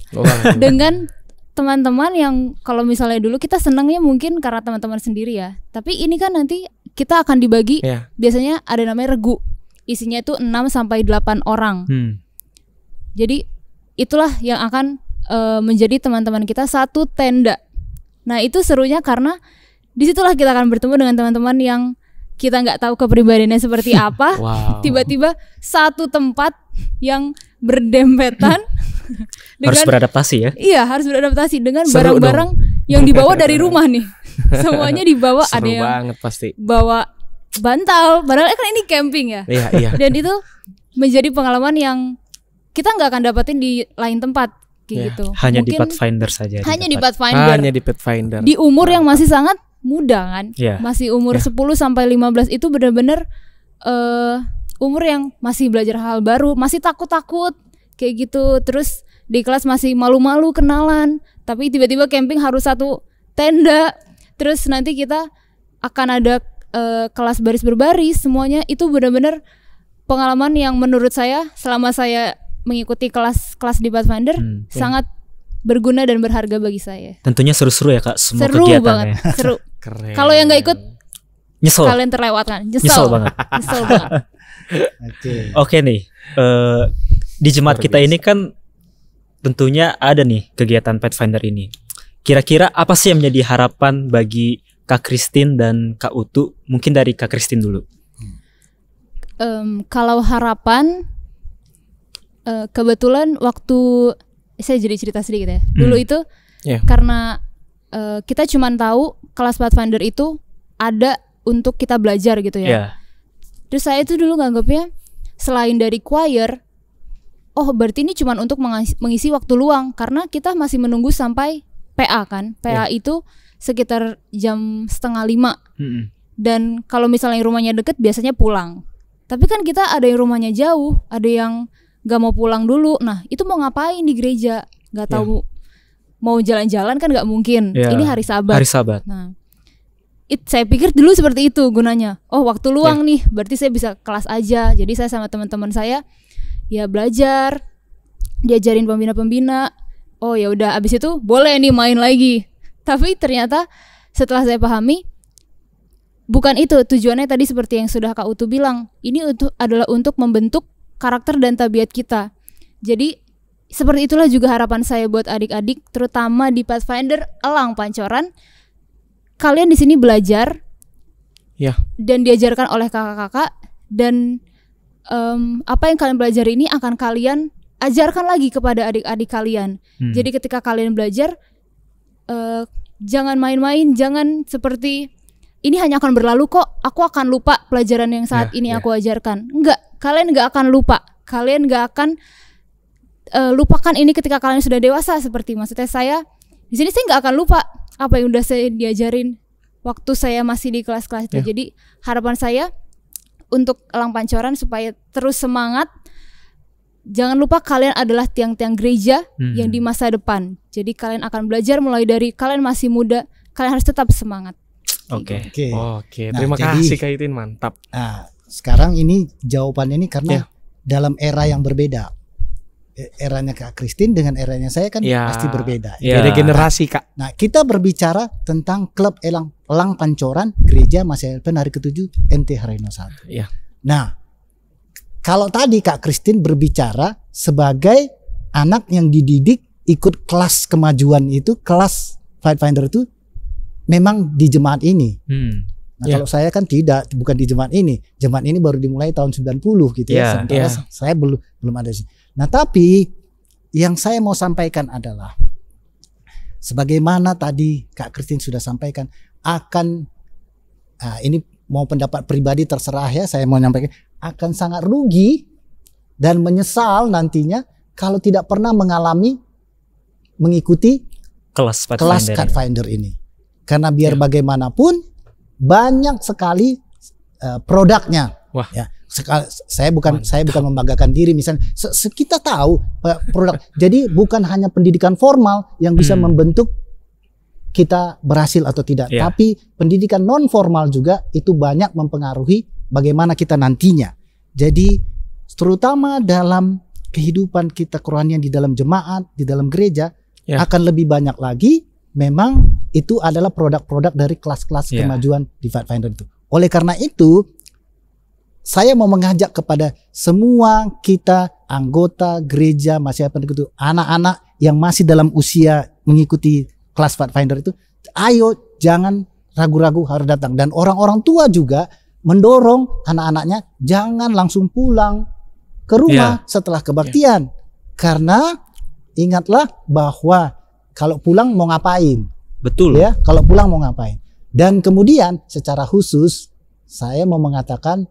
dengan teman-teman yang kalau misalnya dulu kita senangnya mungkin karena teman-teman sendiri ya. Tapi ini kan nanti kita akan dibagi, biasanya ada namanya regu. Isinya itu 6 sampai 8 orang. Jadi itulah yang akan menjadi teman-teman kita satu tenda. Nah, itu serunya karena disitulah kita akan bertemu dengan teman-teman yang kita nggak tahu kepribadiannya seperti apa. Tiba-tiba satu tempat yang berdempetan. Harus beradaptasi ya? Iya, harus beradaptasi dengan barang-barang yang dibawa dari rumah nih. Semuanya dibawa. Seru ada yang banget pasti. Bawa bantal, padahal kan ini camping ya. Iya. Dan itu menjadi pengalaman yang kita nggak akan dapetin di lain tempat gitu. Hanya mungkin di Pathfinder saja. Hanya di Pathfinder. Di umur yang masih sangat muda kan. Masih umur 10 sampai 15 itu benar-benar umur yang masih belajar hal baru, masih takut-takut kayak gitu. Terus di kelas masih malu-malu kenalan, tapi tiba-tiba camping harus satu tenda. Terus nanti kita akan ada kelas baris berbaris, semuanya itu benar-benar pengalaman yang menurut saya selama saya mengikuti kelas di Pathfinder sangat berguna dan berharga bagi saya. Tentunya seru-seru ya Kak, semua seru kegiatannya. Banget, seru. Kalau yang nggak ikut, nyesel. Kalian terlewatkan, nyesel banget. Nyesel banget. Oke nih, di jemaat kita ini kan tentunya ada nih kegiatan Pathfinder ini. Kira-kira apa sih yang menjadi harapan bagi Kak Christine dan Kak Utu? Mungkin dari Kak Christine dulu. Kalau harapan, kebetulan waktu saya jadi cerita sedikit ya. Dulu itu karena kita cuma tahu kelas Pathfinder itu ada untuk kita belajar gitu ya. Terus saya itu dulu nganggapnya selain dari choir, oh berarti ini cuma untuk mengisi waktu luang, karena kita masih menunggu sampai PA kan. PA itu sekitar jam 4:30. Dan kalau misalnya rumahnya deket biasanya pulang. Tapi kan kita ada yang rumahnya jauh, ada yang gak mau pulang dulu. Nah itu mau ngapain di gereja? Gak tahu mau jalan-jalan kan gak mungkin. Ini hari Sabat. Nah saya pikir dulu seperti itu gunanya. Oh waktu luang nih, berarti saya bisa kelas aja. Jadi saya sama teman-teman saya ya belajar, diajarin pembina-pembina. Oh ya udah, abis itu boleh nih main lagi. Tapi ternyata setelah saya pahami, bukan itu tujuannya tadi seperti yang sudah Kak Utu bilang. Ini adalah untuk membentuk karakter dan tabiat kita. Jadi seperti itulah juga harapan saya buat adik-adik, terutama di Pathfinder Elang Pancoran. Kalian di sini belajar, dan diajarkan oleh kakak-kakak, dan apa yang kalian belajar ini akan kalian ajarkan lagi kepada adik-adik kalian. Jadi ketika kalian belajar, jangan main-main, jangan seperti ini hanya akan berlalu kok, aku akan lupa pelajaran yang saat ini aku ajarkan. Enggak, kalian enggak akan lupa. Kalian enggak akan lupakan ini ketika kalian sudah dewasa. Seperti maksudnya saya di sini saya enggak akan lupa apa yang udah saya diajarin waktu saya masih di kelas-kelas itu. Jadi harapan saya untuk Elang Pancoran supaya terus semangat. Jangan lupa kalian adalah tiang-tiang gereja yang di masa depan. Jadi kalian akan belajar mulai dari kalian masih muda. Kalian harus tetap semangat. Oke. Terima kasih Kak Itin, mantap. Nah, sekarang ini jawabannya ini karena dalam era yang berbeda. Eranya Kak Christine dengan eranya saya kan pasti berbeda. Beda generasi Kak. Nah kita berbicara tentang klub Elang Pancoran Gereja Masih Advent hari ke-7 MT Haryono 1. Nah kalau tadi Kak Christine berbicara sebagai anak yang dididik ikut kelas kemajuan itu, kelas Pathfinder itu memang di jemaat ini. Nah kalau saya kan tidak, bukan di jemaat ini. Jemaat ini baru dimulai tahun 90 gitu ya. Sementara saya belum ada sih. Nah tapi yang saya mau sampaikan adalah sebagaimana tadi Kak Christine sudah sampaikan, akan ini mau pendapat pribadi terserah ya, saya mau nyampaikan, akan sangat rugi dan menyesal nantinya kalau tidak pernah mengikuti kelas Pathfinder ini. Karena biar bagaimanapun banyak sekali produknya. Saya bukan membanggakan diri, misalnya kita tahu produk. Jadi bukan hanya pendidikan formal yang bisa membentuk kita berhasil atau tidak, tapi pendidikan non formal juga itu banyak mempengaruhi bagaimana kita nantinya. Jadi terutama dalam kehidupan kita kerohanian di dalam jemaat, di dalam gereja, akan lebih banyak lagi. Memang itu adalah produk-produk dari kelas-kelas kemajuan di Pathfinder itu. Oleh karena itu, saya mau mengajak kepada semua kita anggota gereja masyarakat itu, anak-anak yang masih dalam usia mengikuti kelas Pathfinder itu, ayo jangan ragu-ragu harus datang. Dan orang-orang tua juga mendorong anak-anaknya jangan langsung pulang ke rumah setelah kebaktian. Karena ingatlah bahwa kalau pulang mau ngapain? Betul. Ya, kalau pulang mau ngapain? Dan kemudian secara khusus saya mau mengatakan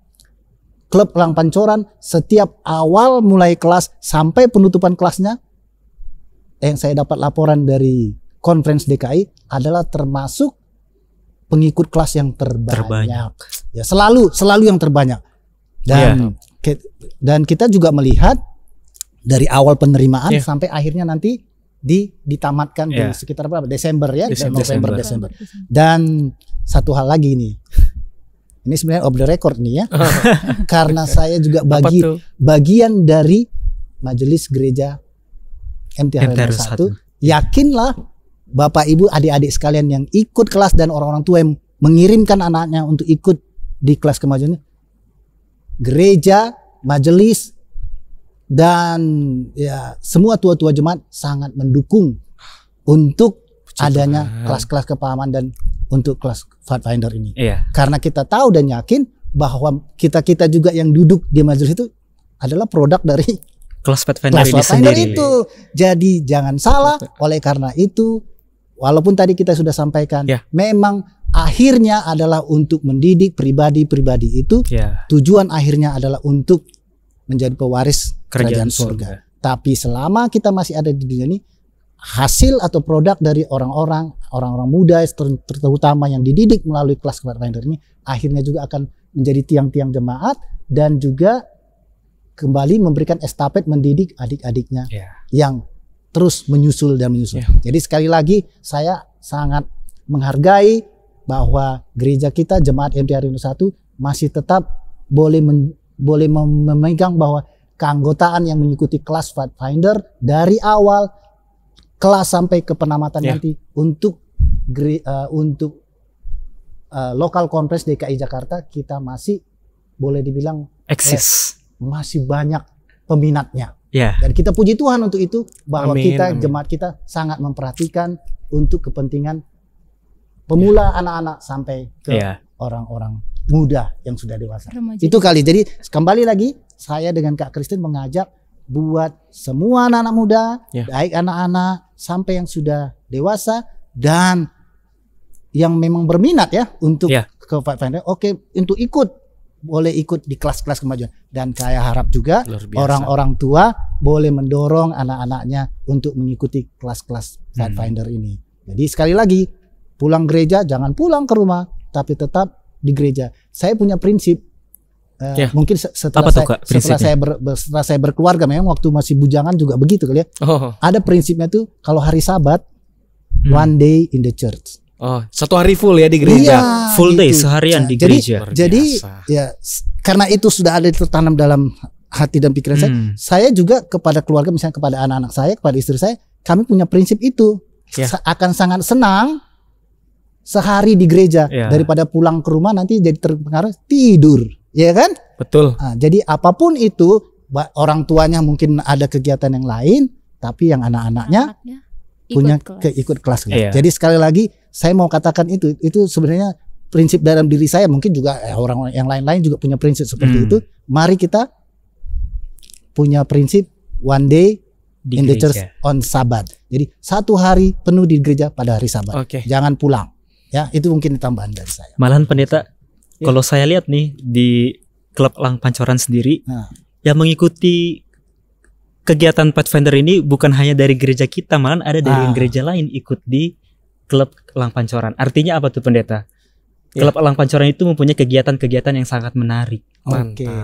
Klub Elang Pancoran setiap awal mulai kelas sampai penutupan kelasnya, yang saya dapat laporan dari Conference DKI adalah termasuk pengikut kelas yang terbanyak. Ya, selalu yang terbanyak. Dan kita juga melihat dari awal penerimaan sampai akhirnya nanti ditamatkan di sekitar berapa? Desember ya, November. Dan satu hal lagi nih. Ini sebenarnya off the record nih ya. Karena saya juga bagian dari Majelis Gereja MTHR 1. Yakinlah Bapak Ibu adik-adik sekalian yang ikut kelas dan orang-orang tua yang mengirimkan anaknya untuk ikut di kelas kemajuan, gereja, majelis, dan ya semua tua-tua jemaat sangat mendukung untuk adanya kelas-kelas kepahaman dan untuk kelas Pathfinder ini. Karena kita tahu dan yakin bahwa kita juga yang duduk di majelis itu adalah produk dari kelas Pathfinder itu. Jadi jangan salah. Oleh karena itu, walaupun tadi kita sudah sampaikan, memang akhirnya adalah untuk mendidik pribadi-pribadi itu. Tujuan akhirnya adalah untuk menjadi pewaris kerajaan surga. Tapi selama kita masih ada di dunia ini, hasil atau produk dari orang-orang muda terutama yang dididik melalui kelas Pathfinder ini akhirnya juga akan menjadi tiang-tiang jemaat dan juga kembali memberikan estafet mendidik adik-adiknya yang terus menyusul. Jadi sekali lagi saya sangat menghargai bahwa gereja kita jemaat MTHR 1 masih tetap boleh memegang bahwa keanggotaan yang mengikuti kelas Pathfinder dari awal kelas sampai ke penamatan nanti untuk lokal conference DKI Jakarta kita masih boleh dibilang eksis, masih banyak peminatnya. Dan kita puji Tuhan untuk itu bahwa jemaat kita sangat memperhatikan untuk kepentingan pemula anak-anak sampai ke orang-orang muda yang sudah dewasa. Itu kali. Jadi kembali lagi saya dengan Kak Christine mengajak buat semua anak-anak muda, baik anak-anak sampai yang sudah dewasa dan yang memang berminat untuk ke Pathfinder, untuk boleh ikut di kelas-kelas kemajuan. Dan saya harap juga orang-orang tua boleh mendorong anak-anaknya untuk mengikuti kelas-kelas Pathfinder ini. Jadi sekali lagi, pulang gereja jangan pulang ke rumah, tapi tetap di gereja. Saya punya prinsip. Mungkin setelah saya berkeluarga, memang waktu masih bujangan juga begitu kali ya. Ada prinsipnya tuh kalau hari Sabat one day in the church. Satu hari full ya di gereja. Full day seharian di gereja. Jadi ya karena itu sudah ada tertanam dalam hati dan pikiran saya juga kepada keluarga, misalnya kepada anak-anak saya, kepada istri saya, kami punya prinsip itu. Akan sangat senang sehari di gereja daripada pulang ke rumah nanti jadi terpengaruh tidur. Ya kan? Betul. Jadi apapun itu, orang tuanya mungkin ada kegiatan yang lain, tapi yang anak-anaknya punya ikut kelas. Jadi sekali lagi saya mau katakan itu sebenarnya prinsip dalam diri saya, mungkin juga orang yang lain-lain juga punya prinsip seperti itu. Mari kita punya prinsip one day in the church on Sabat. Jadi satu hari penuh di gereja pada hari Sabat. Jangan pulang. Ya, itu mungkin tambahan dari saya. Malahan pendeta, kalau saya lihat nih di Klub Elang Pancoran sendiri, yang mengikuti kegiatan Pathfinder ini bukan hanya dari gereja kita, malahan ada dari gereja lain ikut di Klub Elang Pancoran. Artinya apa tuh pendeta? Klub Elang Pancoran itu mempunyai kegiatan-kegiatan yang sangat menarik.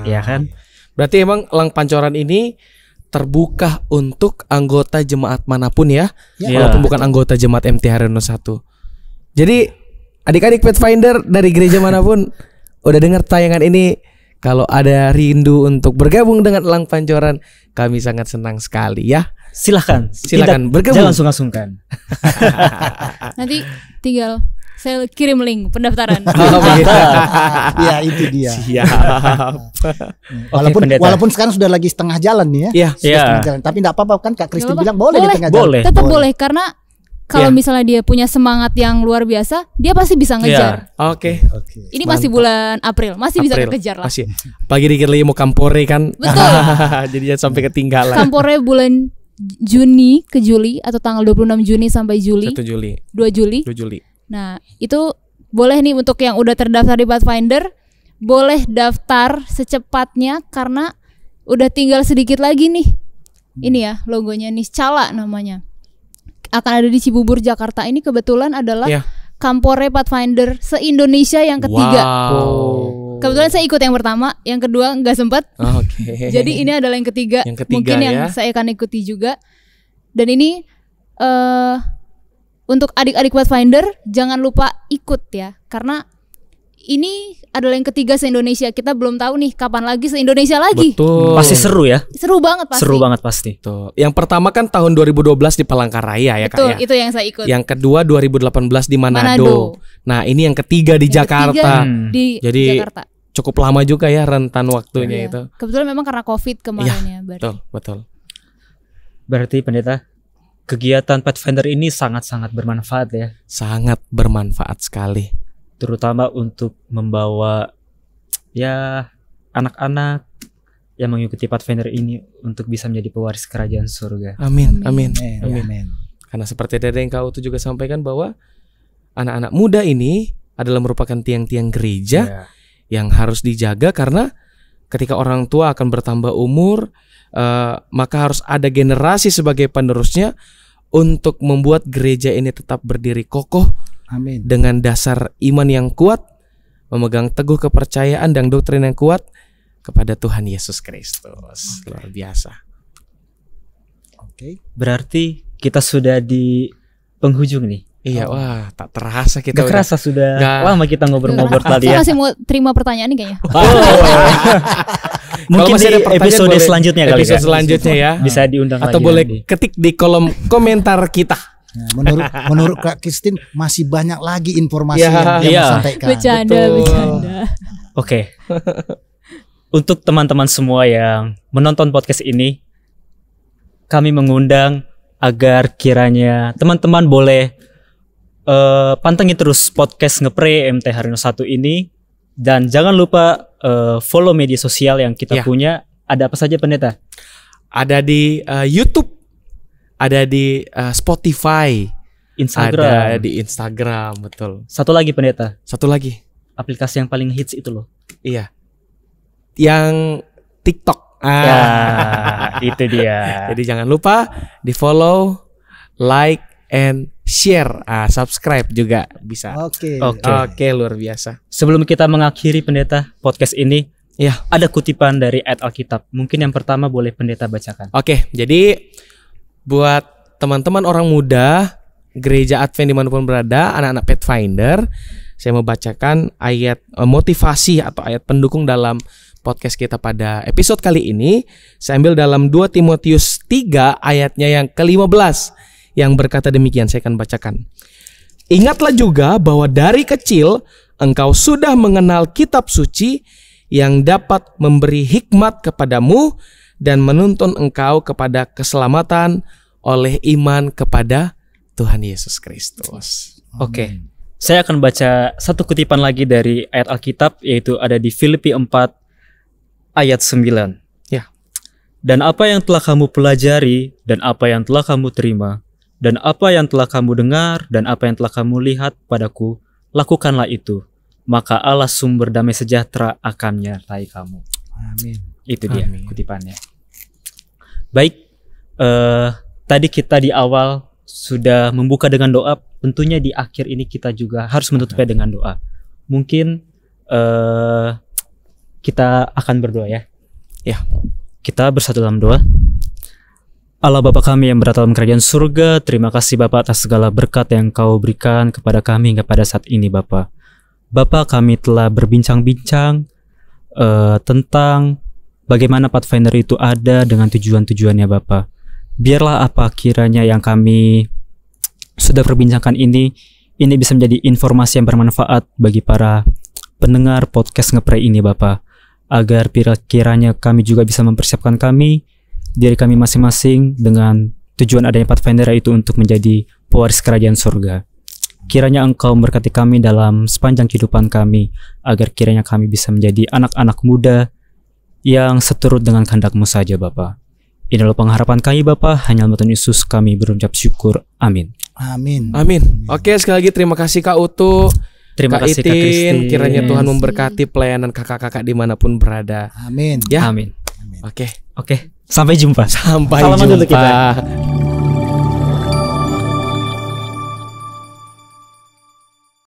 Ya kan? Berarti emang Elang Pancoran ini terbuka untuk anggota jemaat manapun ya, walaupun bukan anggota jemaat MTHR 1. Jadi adik-adik Pathfinder dari gereja manapun udah dengar tayangan ini, kalau ada rindu untuk bergabung dengan Elang Pancoran, Kami sangat senang sekali ya. Silakan bergabung. Jangan sungkan-sungkan. Nanti tinggal saya kirim link pendaftaran. Ya itu dia. Siap. Walaupun sekarang sudah lagi setengah jalan nih ya. Iya. Setengah jalan. Tapi enggak apa-apa kan Kak Christine bilang boleh di tengah jalan. Tetap boleh karena kalau misalnya dia punya semangat yang luar biasa, dia pasti bisa ngejar. Oke. Ini masih bulan April, masih bisa kekejar lah. Masih. Pagi dikit lagi mau Kampore kan. Betul. Jadi jangan sampai ketinggalan. Kampore bulan Juni ke Juli atau tanggal 26 Juni sampai Juli. 1 Juli. 2 Juli. 2 Juli. Nah, itu boleh nih untuk yang udah terdaftar di Pathfinder, boleh daftar secepatnya karena udah tinggal sedikit lagi nih. Ini ya logonya Niscala namanya. Akan ada di Cibubur, Jakarta. Ini kebetulan adalah Kampore Pathfinder se-Indonesia yang ketiga. Wow. Kebetulan saya ikut yang pertama, yang kedua nggak sempat. Jadi ini adalah yang ketiga mungkin yang saya akan ikuti juga. Dan ini untuk adik-adik Pathfinder jangan lupa ikut ya, karena ini adalah yang ketiga se-Indonesia. Kita belum tahu nih kapan lagi se-Indonesia lagi. Betul. Pasti seru ya. Seru banget pasti. Tuh. Yang pertama kan tahun 2012 di Palangkaraya ya Kak ya. Itu yang saya ikut. Yang kedua 2018 di Manado. Nah, ini yang ketiga di Jakarta. Jadi Jakarta. Cukup lama juga ya rentan waktunya itu. Kebetulan memang karena Covid kemarin ya. Betul. Berarti pendeta, kegiatan Pathfinder ini sangat-sangat bermanfaat ya. Sangat bermanfaat sekali. Terutama untuk membawa ya anak-anak yang mengikuti Pathfinder ini untuk bisa menjadi pewaris kerajaan surga. Amin. Karena seperti tadi yang kau juga sampaikan bahwa anak-anak muda ini adalah merupakan tiang-tiang gereja yang harus dijaga, karena ketika orang tua akan bertambah umur, maka harus ada generasi sebagai penerusnya untuk membuat gereja ini tetap berdiri kokoh. Amin. Dengan dasar iman yang kuat, memegang teguh kepercayaan dan doktrin yang kuat kepada Tuhan Yesus Kristus. Luar biasa. Oke. Berarti kita sudah di penghujung nih. Iya, wah, tak terasa kita. Gak kerasa sudah lama kita ngobrol-ngobrol tadi ya. Saya masih mau terima pertanyaan nih kayaknya. Mungkin di episode selanjutnya kali ya. Episode selanjutnya ya. Bisa diundang atau lagi. Atau boleh ketik di kolom komentar kita. Nah, menurut Kak Christine masih banyak lagi informasi yang disampaikan. Bercanda. Oke. Untuk teman-teman semua yang menonton podcast ini, kami mengundang agar kiranya teman-teman boleh pantengin terus podcast Ngepre MT Haryono 1 ini, dan jangan lupa follow media sosial yang kita punya. Ada apa saja pendeta? Ada di YouTube. Ada di Spotify, Instagram. Ada di Instagram, betul. Satu lagi pendeta. Satu lagi. Aplikasi yang paling hits itu loh. Iya. Yang TikTok. Itu dia. Jadi jangan lupa di follow, like, and share. Subscribe juga bisa. Oke, luar biasa. Sebelum kita mengakhiri pendeta podcast ini, ada kutipan dari ayat Alkitab. Mungkin yang pertama boleh pendeta bacakan. Oke, jadi buat teman-teman orang muda gereja Advent dimanapun berada, anak-anak Pathfinder, saya mau bacakan ayat motivasi atau ayat pendukung dalam podcast kita pada episode kali ini. Saya ambil dalam 2 Timotius 3 ayatnya yang ke-15 yang berkata demikian. Saya akan bacakan. Ingatlah juga bahwa dari kecil engkau sudah mengenal kitab suci yang dapat memberi hikmat kepadamu dan menuntun engkau kepada keselamatan oleh iman kepada Tuhan Yesus Kristus. Oke. Saya akan baca satu kutipan lagi dari ayat Alkitab, yaitu ada di Filipi 4 ayat 9. Ya. Dan apa yang telah kamu pelajari, dan apa yang telah kamu terima, dan apa yang telah kamu dengar, dan apa yang telah kamu lihat padaku, lakukanlah itu. Maka Allah sumber damai sejahtera akan menyertai kamu. Amin. Itu dia kutipannya. Baik, tadi kita di awal sudah membuka dengan doa. Tentunya di akhir ini kita juga harus menutupnya dengan doa. Mungkin kita akan berdoa ya. Ya. Kita bersatu dalam doa. Allah Bapa kami yang berada dalam kerajaan surga, terima kasih Bapa atas segala berkat yang Kau berikan kepada kami hingga pada saat ini Bapa. Bapa, kami telah berbincang-bincang tentang bagaimana Pathfinder itu ada dengan tujuan-tujuannya Bapak. Biarlah apa kiranya yang kami sudah perbincangkan ini bisa menjadi informasi yang bermanfaat bagi para pendengar podcast Ngepray ini Bapak. Agar kiranya kami juga bisa mempersiapkan diri kami masing-masing dengan tujuan adanya Pathfinder itu untuk menjadi pewaris kerajaan surga. Kiranya Engkau memberkati kami dalam sepanjang kehidupan kami, agar kiranya kami bisa menjadi anak-anak muda yang seturut dengan kehendak-Mu saja Bapa. Inilah pengharapan kami Bapa, hanya dalam Tuhan Yesus kami berucap syukur. Amin. Amin. Amin. Oke, sekali lagi terima kasih Kak Utu. Terima kasih Kak Christine. Kiranya Tuhan memberkati pelayanan kakak-kakak dimanapun berada. Amin. Ya. Amin. Oke. Sampai jumpa. Sampai Salaman jumpa. Dulu kita.